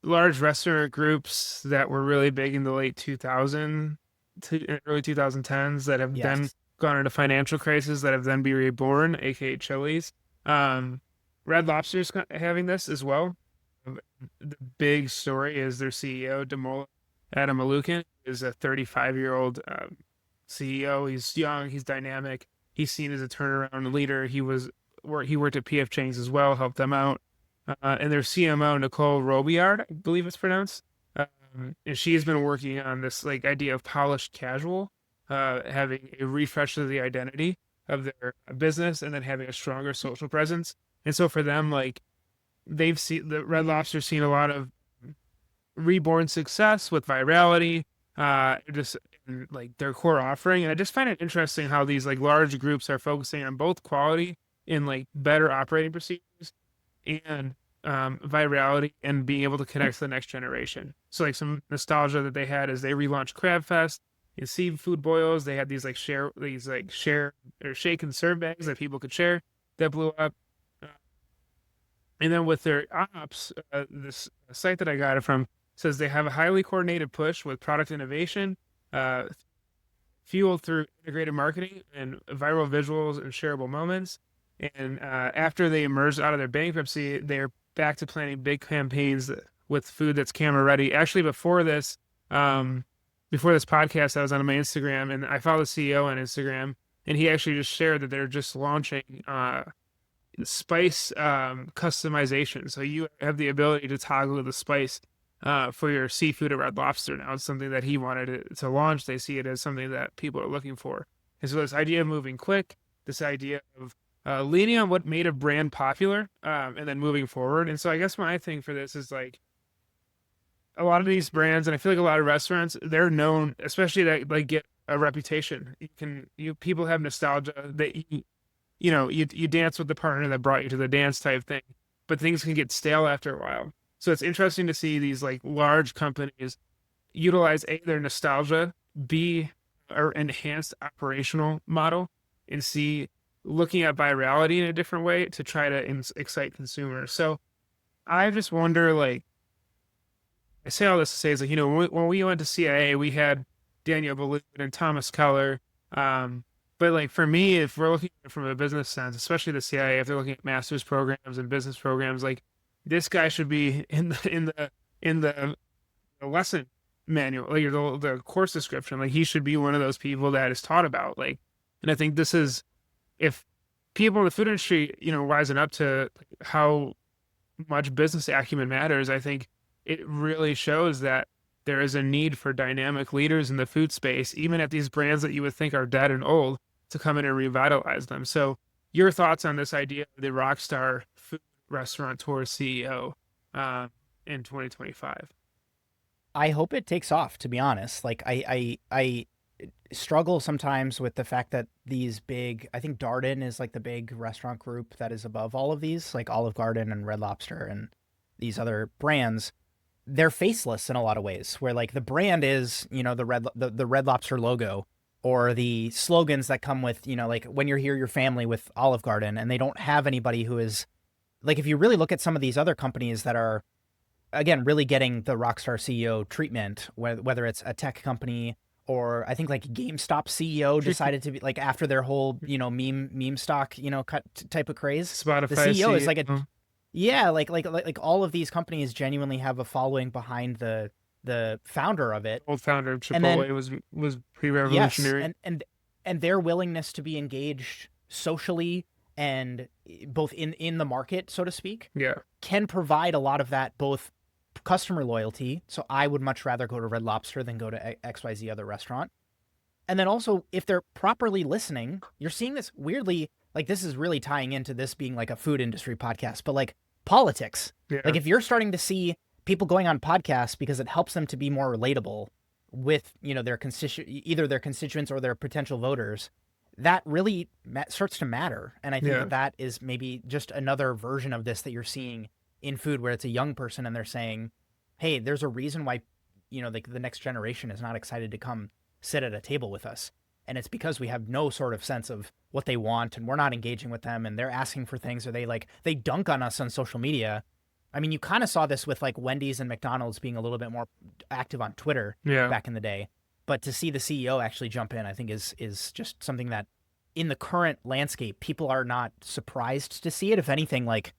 large restaurant groups that were really big in the late 2000 to early 2010s that have then gone into financial crisis that have then be reborn, aka Chili's. Red Lobster's having this as well. The big story is their CEO, Adam Malukin, is a 35-year-old CEO. He's young, he's dynamic, he's seen as a turnaround leader. He worked at PF Chang's as well, helped them out. And their CMO, Nicole Robillard, I believe it's pronounced, and she's been working on this like idea of polished casual, having a refresh of the identity of their business and then having a stronger social presence. And so for them, like they've seen the Red Lobster's seen a lot of reborn success with virality, just like their core offering. And I just find it interesting how these like large groups are focusing on both quality and like better operating procedures and virality and being able to connect to the next generation. So like some nostalgia that they had is they relaunched Crab Fest and seafood boils. They had these share or shake and serve bags that people could share that blew up. Uh, and then with their ops, this site that I got it from says they have a highly coordinated push with product innovation, uh, fueled through integrated marketing and viral visuals and shareable moments. And after they emerged out of their bankruptcy, they're back to planning big campaigns with food that's camera ready. Actually, before this podcast, I was on my Instagram and I follow the CEO on Instagram, and he actually just shared that they're just launching spice customization. So you have the ability to toggle the spice for your seafood at Red Lobster now. It's something that he wanted to launch. They see it as something that people are looking for. And so this idea of moving quick, this idea of leaning on what made a brand popular, and then moving forward. And so I guess my thing for this is like a lot of these brands, and I feel like a lot of restaurants, they're known, especially that like get a reputation. People have nostalgia. You dance with the partner that brought you to the dance type thing, but things can get stale after a while. So it's interesting to see these like large companies utilize their nostalgia, B, or enhanced operational model, and C, looking at virality in a different way to try to excite consumers. So I just wonder, like, I say all this to say is like, when we went to CIA, we had Daniel Boulud and Thomas Keller. But like for me, if we're looking at it from a business sense, especially the CIA, if they're looking at master's programs and business programs, like this guy should be in the lesson manual, like the course description. Like he should be one of those people that is taught about. Like, and I think this is if people in the food industry, rising up to how much business acumen matters, I think it really shows that there is a need for dynamic leaders in the food space, even at these brands that you would think are dead and old, to come in and revitalize them. So your thoughts on this idea of the rockstar food restaurateur CEO in 2025? I hope it takes off, to be honest. Like I struggle sometimes with the fact that these big, I think Darden is like the big restaurant group that is above all of these, like Olive Garden and Red Lobster and these other brands. They're faceless in a lot of ways, where like the brand is, the Red Lobster logo, or the slogans that come with, like when you're here, your family with Olive Garden, and they don't have anybody who is like, if you really look at some of these other companies that are, again, really getting the rockstar CEO treatment, whether it's a tech company or I think like GameStop CEO decided to be like after their whole, meme stock, type of craze. Spotify The CEO is like CEO. yeah, like all of these companies genuinely have a following behind the founder of it. Old founder of And then Chipotle was pretty yes, revolutionary. and their willingness to be engaged socially and both in the market, so to speak, Yeah. can provide a lot of that, both customer loyalty. So I would much rather go to Red Lobster than go to XYZ other restaurant. And then also, if they're properly listening, you're seeing this weirdly, like this is really tying into this being like a food industry podcast, but like politics. Yeah. Like if you're starting to see people going on podcasts because it helps them to be more relatable with, their either their constituents or their potential voters, that really starts to matter. And I think that is maybe just another version of this that you're seeing in food, where it's a young person and they're saying, hey, there's a reason why, like the next generation is not excited to come sit at a table with us. And it's because we have no sort of sense of what they want, and we're not engaging with them, and they're asking for things, or they dunk on us on social media. I mean, you kind of saw this with like Wendy's and McDonald's being a little bit more active on Twitter back in the day. But to see the CEO actually jump in, I think is just something that in the current landscape, people are not surprised to see it. If anything, like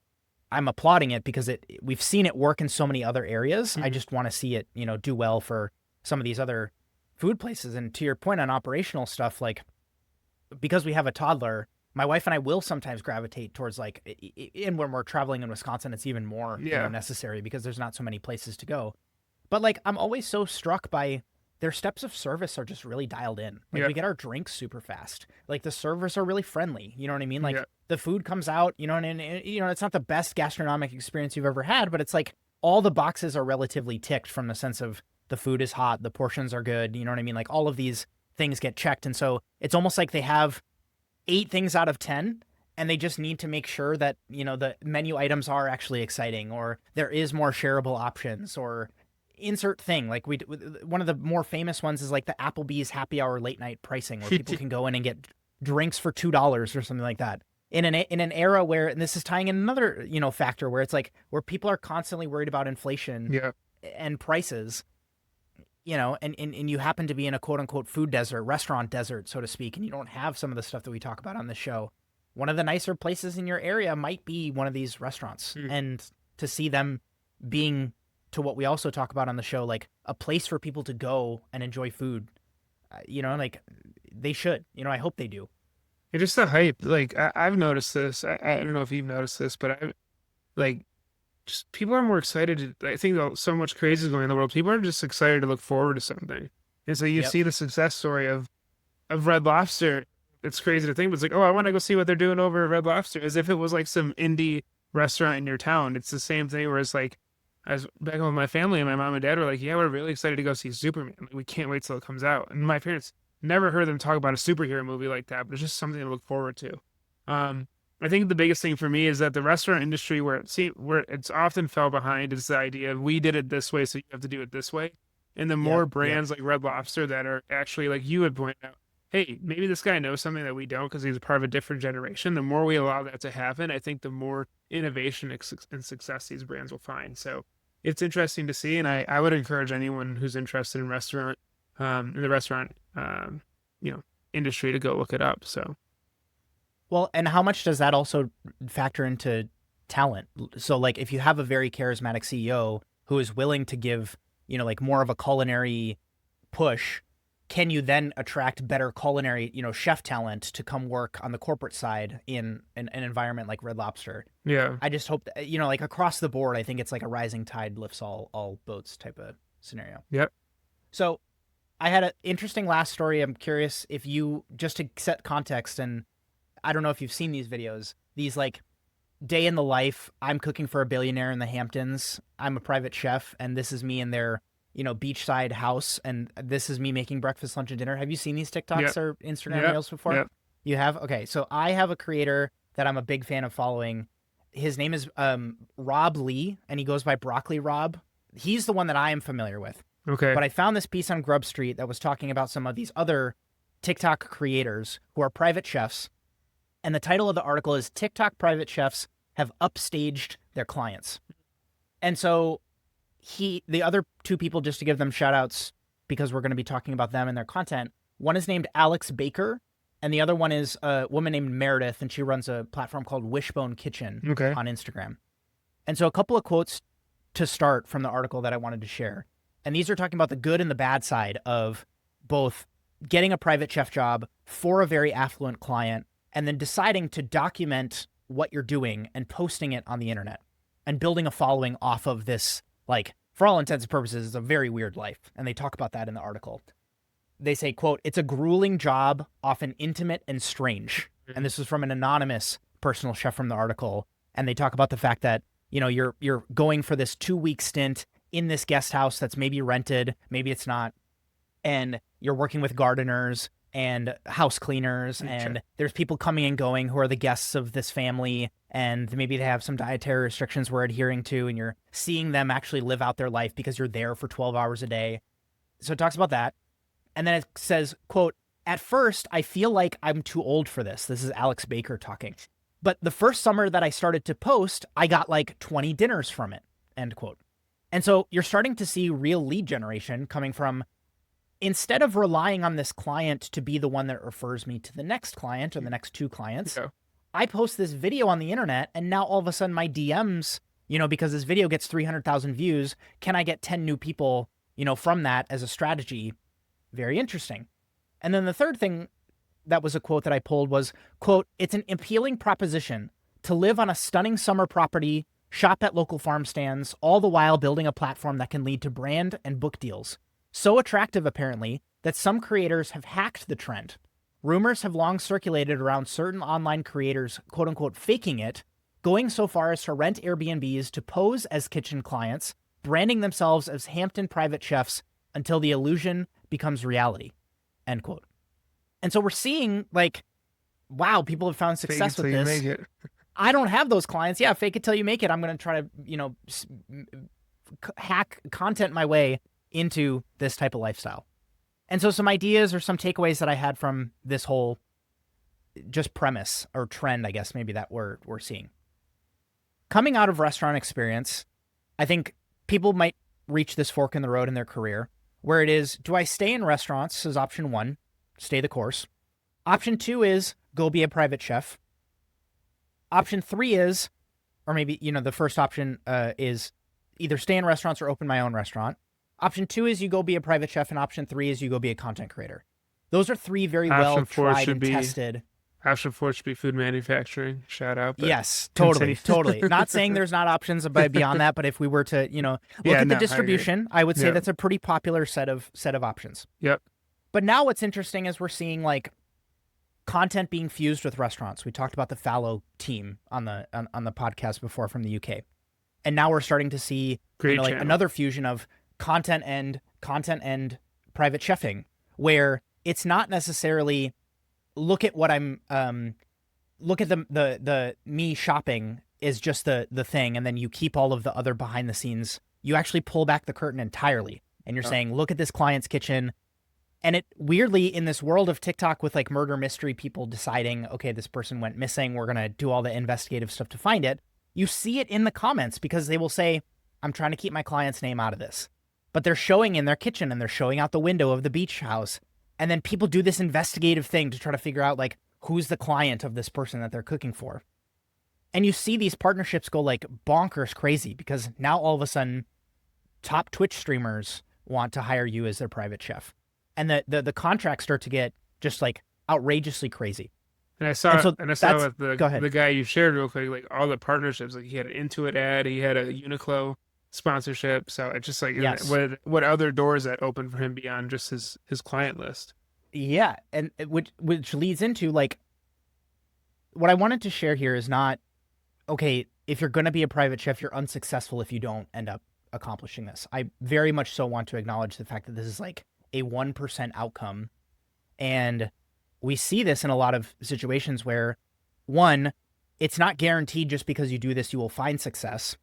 I'm applauding it because we've seen it work in so many other areas. I just want to see it, do well for some of these other food places. And to your point on operational stuff, like because we have a toddler, my wife and I will sometimes gravitate towards like, and when we're traveling in Wisconsin, it's even more necessary because there's not so many places to go. But like, I'm always so struck by their steps of service are just really dialed in. Like Yeah. we get our drinks super fast. Like the servers are really friendly. You know what I mean? Like Yeah. the food comes out, and it's not the best gastronomic experience you've ever had, but it's like all the boxes are relatively ticked from the sense of the food is hot, the portions are good. You know what I mean? Like all of these things get checked. And so it's almost like they have 8 things out of 10, and they just need to make sure that, the menu items are actually exciting, or there is more shareable options, or insert thing. Like one of the more famous ones is like the Applebee's happy hour late night pricing, where people can go in and get drinks for $2 or something like that. In an era where, and this is tying in another, factor where it's like where people are constantly worried about inflation Yeah. and prices, and you happen to be in a quote unquote food desert, restaurant desert, so to speak, and you don't have some of the stuff that we talk about on the show. One of the nicer places in your area might be one of these restaurants. And to see them being, to what we also talk about on the show, like a place for people to go and enjoy food, like they should, I hope they do. It's just the hype. Like I've noticed this. I don't know if you've noticed this, but I like just people are more excited. I think so much crazy is going on in the world. People are just excited to look forward to something. And so you Yep. see the success story of Red Lobster. It's crazy to think, but it's like, oh, I want to go see what they're doing over at Red Lobster, as if it was like some indie restaurant in your town. It's the same thing where it's like, I was back home with my family, and my mom and dad were like, yeah, we're really excited to go see Superman. Like, we can't wait till it comes out. And my parents never heard them talk about a superhero movie like that, but it's just something to look forward to. I think the biggest thing for me is that the restaurant industry, where it's often fell behind, is the idea of we did it this way, so you have to do it this way. And the more Yep. brands like Red Lobster that are actually, like you had pointed out, hey, maybe this guy knows something that we don't because he's a part of a different generation. The more we allow that to happen, I think the more innovation and success these brands will find. So it's interesting to see, and I would encourage anyone who's interested in the restaurant industry to go look it up. So Well, and how much does that also factor into talent? So, like, if you have a very charismatic CEO who is willing to give, like more of a culinary push, can you then attract better culinary, chef talent to come work on the corporate side in an environment like Red Lobster? yeah, I just hope that, like across the board, I think it's like a rising tide lifts all boats type of scenario. yep, So I had an interesting last story. I'm curious if you, just to set context, and I don't know if you've seen these videos, these like day in the life, I'm cooking for a billionaire in the Hamptons. I'm a private chef, and this is me in their, beachside house, and this is me making breakfast, lunch, and dinner. Have you seen these TikToks Yep. or Instagram Yep. reels before? Yep. You have? Okay, so I have a creator that I'm a big fan of following. His name is Rob Lee, and he goes by Broccoli Rob. He's the one that I am familiar with. Okay. But I found this piece on Grub Street that was talking about some of these other TikTok creators who are private chefs. And the title of the article is TikTok Private Chefs Have Upstaged Their Clients. And so the other 2 people, just to give them shout outs because we're going to be talking about them and their content. One is named Alex Baker, and the other one is a woman named Meredith, and she runs a platform called Wishbone Kitchen Okay. on Instagram. And so a couple of quotes to start from the article that I wanted to share. And these are talking about the good and the bad side of both getting a private chef job for a very affluent client and then deciding to document what you're doing and posting it on the internet and building a following off of this, like, for all intents and purposes, it's a very weird life. And they talk about that in the article. They say, quote, "It's a grueling job, often intimate and strange." And this is from an anonymous personal chef from the article. And they talk about the fact that, you're going for this 2-week stint in this guest house that's maybe rented, maybe it's not. And you're working with gardeners and house cleaners, and there's people coming and going who are the guests of this family, and maybe they have some dietary restrictions we're adhering to, and you're seeing them actually live out their life because you're there for 12 hours a day. So it talks about that. And then it says, quote, "At first, I feel like I'm too old for this." This is Alex Baker talking. "But the first summer that I started to post, I got like 20 dinners from it," end quote. And so you're starting to see real lead generation coming from, instead of relying on this client to be the one that refers me to the next client or the next 2 clients, Yeah. I post this video on the internet, and now all of a sudden my DMs, because this video gets 300,000 views, can I get 10 new people, from that as a strategy? Very interesting. And then the third thing that was a quote that I pulled was, quote, "It's an appealing proposition to live on a stunning summer property, shop at local farm stands, all the while building a platform that can lead to brand and book deals. So attractive, apparently, that some creators have hacked the trend. Rumors have long circulated around certain online creators, quote unquote, faking it, going so far as to rent Airbnbs to pose as kitchen clients, branding themselves as Hampton private chefs until the illusion becomes reality, end quote. And so we're seeing, like, wow, people have found success with this. Fake it till you make it. I don't have those clients. Yeah, fake it till you make it. I'm going to try to, hack content my way into this type of lifestyle. And so some ideas or some takeaways that I had from this whole just premise or trend, I guess, maybe that we're seeing. Coming out of restaurant experience, I think people might reach this fork in the road in their career where it is, do I stay in restaurants as option one, stay the course. Option two is go be a private chef. Option three is, or maybe, the first option is either stay in restaurants or open my own restaurant. Option two is you go be a private chef, and option three is you go be a content creator. Those are three very well tried and tested. Option four should be food manufacturing. Shout out. Yes, totally. Not saying there's not options beyond that, but if we were to, look at the distribution, I would say that's a pretty popular set of options. Yep. But now what's interesting is we're seeing like content being fused with restaurants. We talked about the Fallow team on the podcast before from the UK. And now we're starting to see another fusion of content and private chefing, where it's not necessarily look at what I'm look at the me shopping is just the thing, and then you keep all of the other behind the scenes. You actually pull back the curtain entirely, and you're saying, look at this client's kitchen. And it weirdly, in this world of TikTok with like murder mystery people deciding, okay, this person went missing, we're gonna do all the investigative stuff to find it. You see it in the comments because they will say, I'm trying to keep my client's name out of this. But they're showing in their kitchen and they're showing out the window of the beach house. And then people do this investigative thing to try to figure out like who's the client of this person that they're cooking for. And you see these partnerships go like bonkers crazy because now all of a sudden top Twitch streamers want to hire you as their private chef. And the contracts start to get just like outrageously crazy. And I saw with the guy you shared real quick, like all the partnerships, like he had an Intuit ad, he had a Uniqlo sponsorship. So it's just like, what other doors that open for him beyond just his client list? Yeah. And which leads into like, what I wanted to share here is not, okay, if you're going to be a private chef, you're unsuccessful if you don't end up accomplishing this. I very much so want to acknowledge the fact that this is like a 1% outcome. And we see this in a lot of situations where, one, it's not guaranteed just because you do this, you will find success.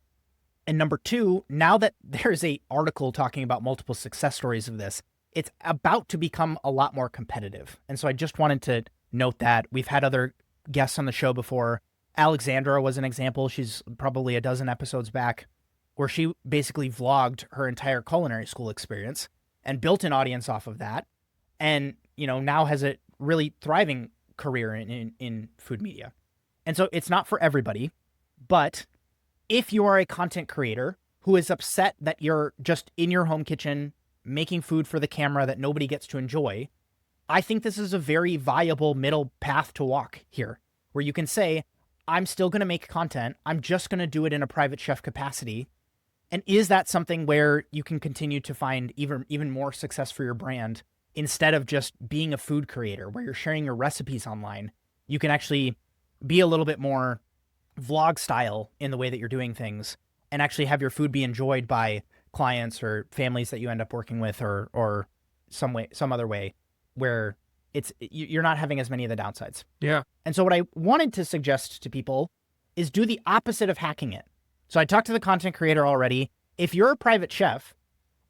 And number two, now that there's a article talking about multiple success stories of this, it's about to become a lot more competitive. And so I just wanted to note that. We've had other guests on the show before. Alexandra was an example. She's probably a dozen episodes back, where she basically vlogged her entire culinary school experience and built an audience off of that. And, now has a really thriving career in food media. And so it's not for everybody, but if you are a content creator who is upset that you're just in your home kitchen making food for the camera that nobody gets to enjoy, I think this is a very viable middle path to walk here, where you can say, I'm still going to make content. I'm just going to do it in a private chef capacity. And is that something where you can continue to find even more success for your brand instead of just being a food creator where you're sharing your recipes online? You can actually be a little bit more vlog style in the way that you're doing things and actually have your food be enjoyed by clients or families that you end up working with or some other way where you're not having as many of the downsides. Yeah. And so what I wanted to suggest to people is do the opposite of hacking it. So I talked to the content creator already. If you're a private chef,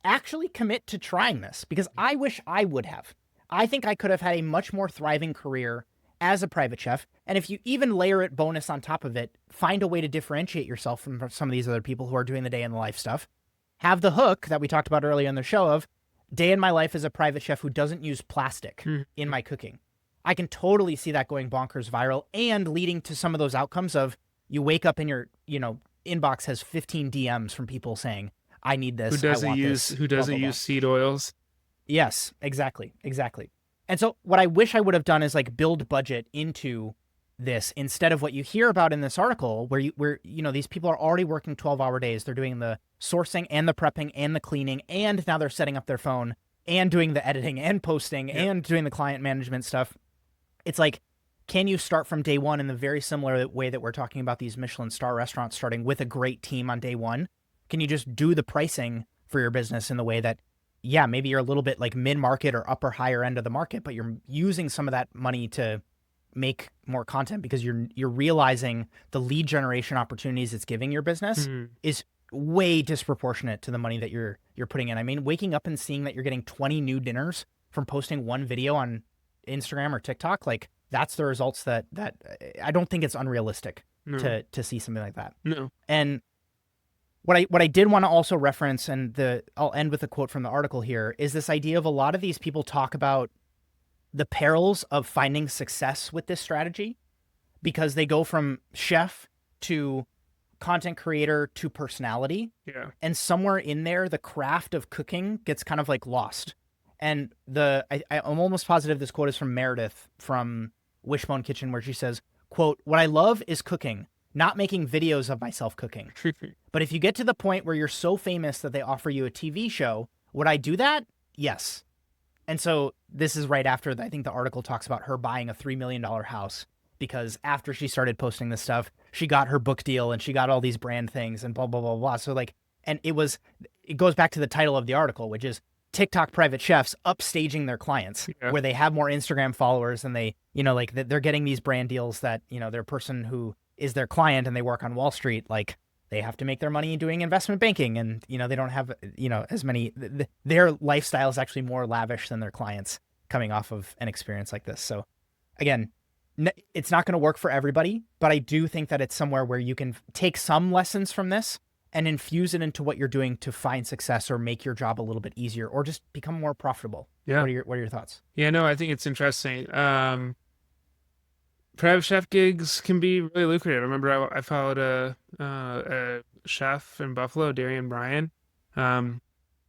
actually commit to trying this, because I wish I would have. I think I could have had a much more thriving career as a private chef. And if you even layer it bonus on top of it, find a way to differentiate yourself from some of these other people who are doing the day in the life stuff. Have the hook that we talked about earlier in the show of day in my life as a private chef who doesn't use plastic in my cooking. I can totally see that going bonkers viral and leading to some of those outcomes of you wake up and your, inbox has 15 DMs from people saying, I need this. Who doesn't use seed oils? Yes, exactly. And so what I wish I would have done is like build budget into this instead of what you hear about in this article where these people are already working 12-hour days. They're doing the sourcing and the prepping and the cleaning, and now they're setting up their phone and doing the editing and posting and doing the client management stuff. It's like, can you start from day one in the very similar way that we're talking about these Michelin star restaurants starting with a great team on day one? Can you just do the pricing for your business in the way that, yeah, maybe you're a little bit like mid-market or upper higher end of the market, but you're using some of that money to make more content because you're realizing the lead generation opportunities it's giving your business is way disproportionate to the money that you're putting in. I mean, waking up and seeing that you're getting 20 new dinners from posting one video on Instagram or TikTok, like that's the results that I don't think it's unrealistic to see something like that. No. And what I did want to also reference, and I'll end with a quote from the article here, is this idea of a lot of these people talk about the perils of finding success with this strategy because they go from chef to content creator to personality. Yeah. And somewhere in there, the craft of cooking gets kind of like lost. And I'm almost positive this quote is from Meredith from Wishbone Kitchen, where she says, quote, "What I love is cooking, not making videos of myself cooking. But if you get to the point where you're so famous that they offer you a TV show, would I do that? Yes." And so this is right after, I think the article talks about her buying a $3 million house because after she started posting this stuff, she got her book deal and she got all these brand things and blah, blah, blah, blah. So like, and it goes back to the title of the article, which is TikTok private chefs upstaging their clients, where they have more Instagram followers and they, like they're getting these brand deals that, their person who is their client and they work on Wall Street, like they have to make their money doing investment banking and, they don't have, as many, their lifestyle is actually more lavish than their clients coming off of an experience like this. So again, it's not going to work for everybody, but I do think that it's somewhere where you can take some lessons from this and infuse it into what you're doing to find success or make your job a little bit easier or just become more profitable. Yeah. What are your thoughts? Yeah, no, I think it's interesting. Private chef gigs can be really lucrative. I remember I followed a chef in Buffalo, Darian Bryan.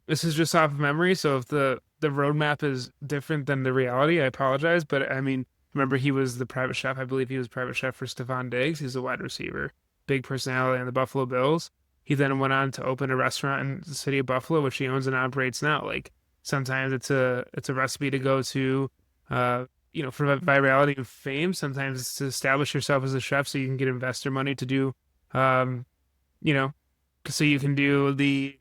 This is just off of memory, so if the roadmap is different than the reality, I apologize. But I mean, remember he was the private chef. I believe he was private chef for Stephon Diggs. He's a wide receiver, big personality on the Buffalo Bills. He then went on to open a restaurant in the city of Buffalo, which he owns and operates now. Like sometimes it's a recipe to go to, for virality and fame. Sometimes it's to establish yourself as a chef so you can get investor money to do, so you can do the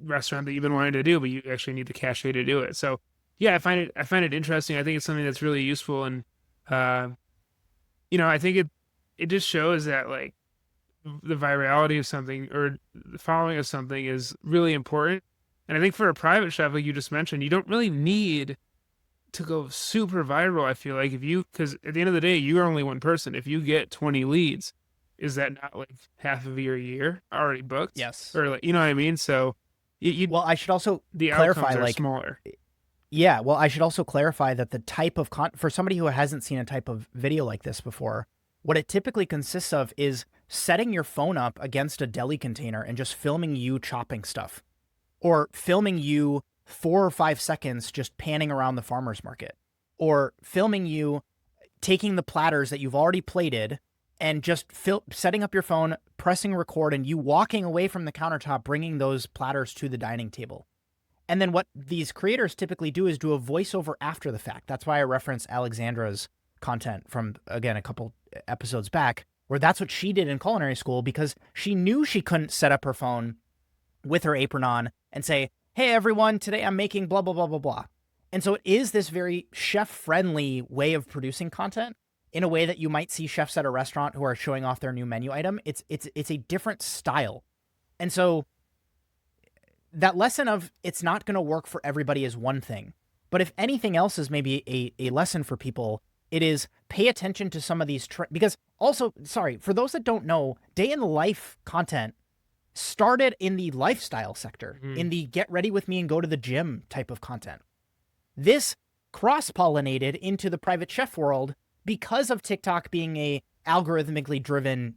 restaurant that you've been wanting to do, but you actually need the cachet to do it. So yeah, I find it interesting. I think it's something that's really useful. And, I think it just shows that like the virality of something or the following of something is really important. And I think for a private chef, like you just mentioned, you don't really need to go super viral. I feel like because at the end of the day, you are only one person. If you get 20 leads, is that not like half of your year already booked? Yes. Or like, you know what I mean? So well, I should also the clarify, outcomes are like smaller. Yeah, well, I should also clarify that the type of for somebody who hasn't seen a type of video like this before, what it typically consists of is setting your phone up against a deli container and just filming you chopping stuff, or filming you 4 or 5 seconds just panning around the farmer's market, or filming you taking the platters that you've already plated and just setting up your phone, pressing record, and you walking away from the countertop, bringing those platters to the dining table. And then what these creators typically do is do a voiceover after the fact. That's why I reference Alexandra's content from, again, a couple episodes back, where that's what she did in culinary school because she knew she couldn't set up her phone with her apron on and say, "Hey, everyone, today I'm making blah, blah, blah, blah, blah." And so it is this very chef-friendly way of producing content in a way that you might see chefs at a restaurant who are showing off their new menu item. It's a different style. And so that lesson of it's not going to work for everybody is one thing. But if anything else is maybe a lesson for people, it is pay attention to some of these because also, sorry, for those that don't know, day in the life content started in the lifestyle sector, in the get ready with me and go to the gym type of content. This cross-pollinated into the private chef world because of TikTok being a algorithmically driven,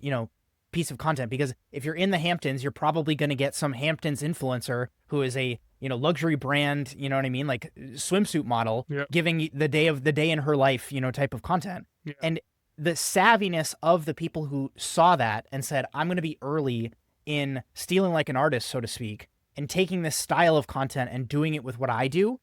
piece of content. Because if you're in the Hamptons, you're probably going to get some Hamptons influencer who is a, luxury brand, you know what I mean? Like swimsuit model giving the day in her life, type of content. Yeah. And the savviness of the people who saw that and said, I'm going to be early in stealing like an artist, so to speak, and taking this style of content and doing it with what I do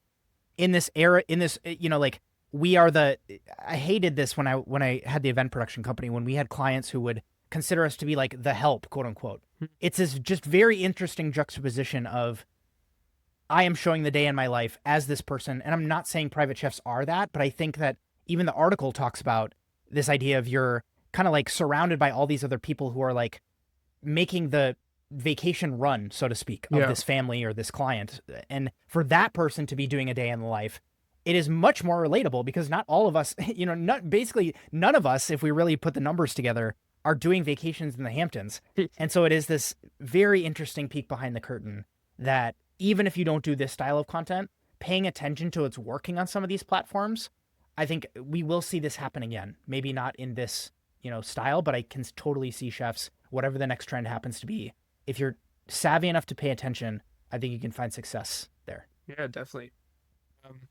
in this era, in this, like we are the, I hated this when I had the event production company, when we had clients who would consider us to be like the help, quote unquote. It's this just very interesting juxtaposition of, I am showing the day in my life as this person. And I'm not saying private chefs are that, but I think that even the article talks about this idea of you're kind of like surrounded by all these other people who are like making the vacation run, so to speak, of Yeah. this family or this client. And for that person to be doing a day in the life, it is much more relatable because not all of us, basically none of us, if we really put the numbers together, are doing vacations in the Hamptons. And so it is this very interesting peek behind the curtain that even if you don't do this style of content, paying attention to what's working on some of these platforms, I think we will see this happen again. Maybe not in this, style, but I can totally see chefs, whatever the next trend happens to be, if you're savvy enough to pay attention, I think you can find success there. Yeah, definitely. Um,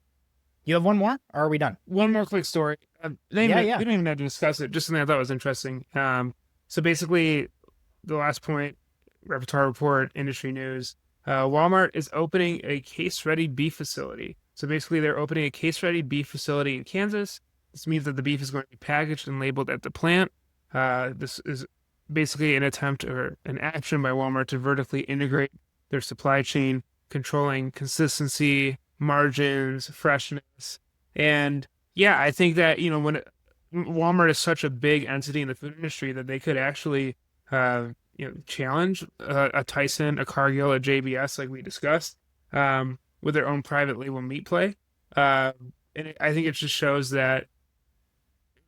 You have one more, or are we done? One more quick story. Yeah, We yeah. don't even have to discuss it. Just something I thought was interesting. So basically, the last point, repertoire report, industry news. Walmart is opening a case-ready beef facility. So basically, they're opening a case-ready beef facility in Kansas. This means that the beef is going to be packaged and labeled at the plant. This is basically an attempt or an action by Walmart to vertically integrate their supply chain, controlling consistency, margins, freshness. And yeah, I think that, when Walmart is such a big entity in the food industry that they could actually, challenge a Tyson, a Cargill, a JBS, like we discussed, with their own private label meat play. I think it just shows that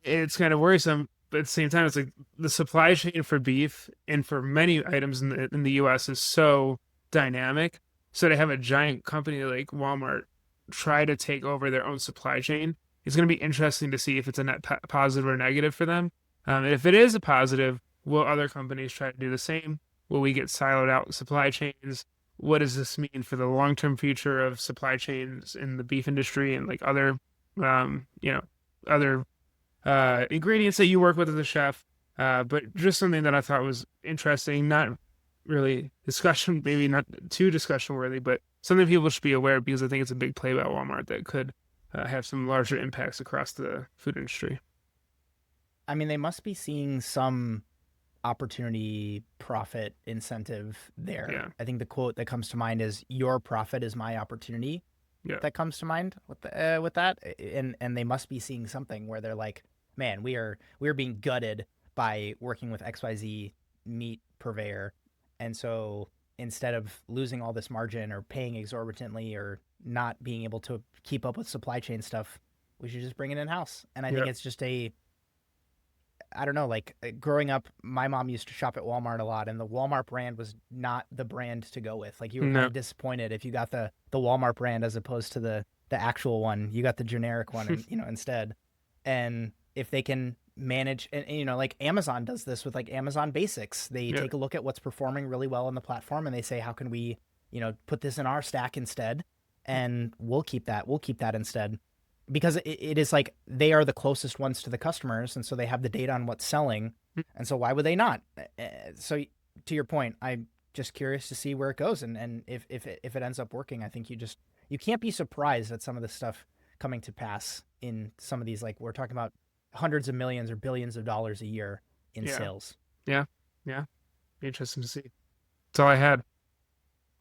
it's kind of worrisome, but at the same time, it's like the supply chain for beef and for many items in the U.S. is so dynamic. So to have a giant company like Walmart try to take over their own supply chain, it's going to be interesting to see if it's a net positive or negative for them. And if it is a positive, will other companies try to do the same? Will we get siloed out supply chains? What does this mean for the long-term future of supply chains in the beef industry and like other, um, you know, other ingredients that you work with as a chef? But just something that I thought was interesting, not really discussion, maybe not too discussion worthy, but something people should be aware of because I think it's a big play by Walmart that could have some larger impacts across the food industry. I mean, they must be seeing some opportunity, profit, incentive there. Yeah, I think the quote that comes to mind is "Your profit is my opportunity." yeah, That comes to mind with that, and they must be seeing something where they're like, "Man, we are being gutted by working with XYZ meat purveyor, and so instead of losing all this margin or paying exorbitantly or not being able to keep up with supply chain stuff, we should just bring it in house." And I yeah. think it's just a, I don't know, like growing up, my mom used to shop at Walmart a lot, and the Walmart brand was not the brand to go with. Like you were kind No, of disappointed if you got the Walmart brand as opposed to the actual one. You got the generic one, and instead. And if they can manage, and like Amazon does this with like Amazon Basics, they yeah, take a look at what's performing really well on the platform, and they say, how can we, put this in our stack instead, and we'll keep that. We'll keep that instead because it is like they are the closest ones to the customers, and so they have the data on what's selling, and so why would they not? So to your point, I'm just curious to see where it goes, and if it ends up working, I think you can't be surprised at some of the stuff coming to pass in some of these, like we're talking about hundreds of millions or billions of dollars a year in yeah, sales. yeah, yeah. Be interesting to see. That's all I had.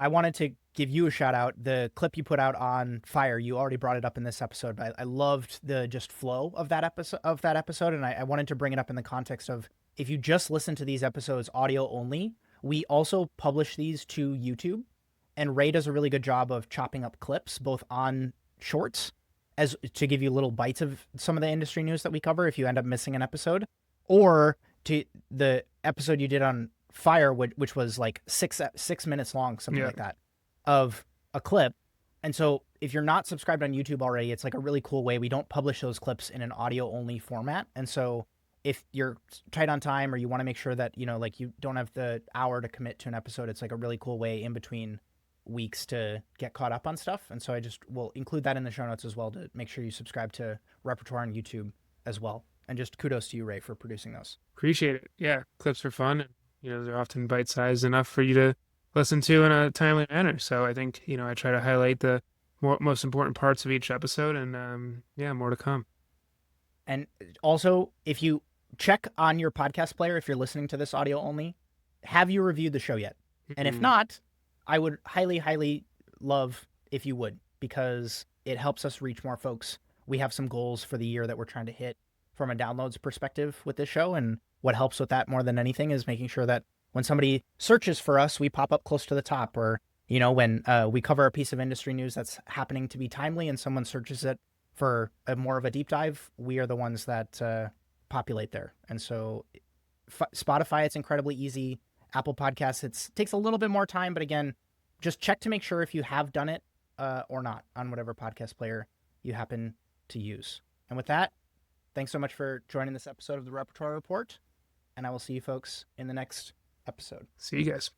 I wanted to give you a shout out. The clip you put out on fire, you already brought it up in this episode, but I loved the just flow of that episode, and I wanted to bring it up in the context of if you just listen to these episodes audio only, we also publish these to YouTube, and Ray does a really good job of chopping up clips both on shorts as to give you little bites of some of the industry news that we cover if you end up missing an episode, or to the episode you did on fire, which was like 6 minutes long, something Yeah, like that, of a clip. And so if you're not subscribed on YouTube already, it's like a really cool way. We don't publish those clips in an audio only format. And so if you're tight on time or you want to make sure that, like you don't have the hour to commit to an episode, it's like a really cool way in between weeks to get caught up on stuff. And so I just will include that in the show notes as well to make sure you subscribe to Repertoire on YouTube as well. And just kudos to you, Ray, for producing those. appreciate it. Yeah, clips are fun, and they're often bite-sized enough for you to listen to in a timely manner. So I think I try to highlight the most important parts of each episode, and yeah, more to come. And also, if you check on your podcast player, if you're listening to this audio only, have you reviewed the show yet? And if not, I would highly, highly love if you would, because it helps us reach more folks. We have some goals for the year that we're trying to hit from a downloads perspective with this show. And what helps with that more than anything is making sure that when somebody searches for us, we pop up close to the top. Or, you know, when we cover a piece of industry news that's happening to be timely and someone searches it for more of a deep dive, we are the ones that populate there. And so Spotify, it's incredibly easy. Apple Podcasts, it takes a little bit more time, but again, just check to make sure if you have done it or not on whatever podcast player you happen to use. And with that, thanks so much for joining this episode of the Repertoire Report, and I will see you folks in the next episode. See you guys.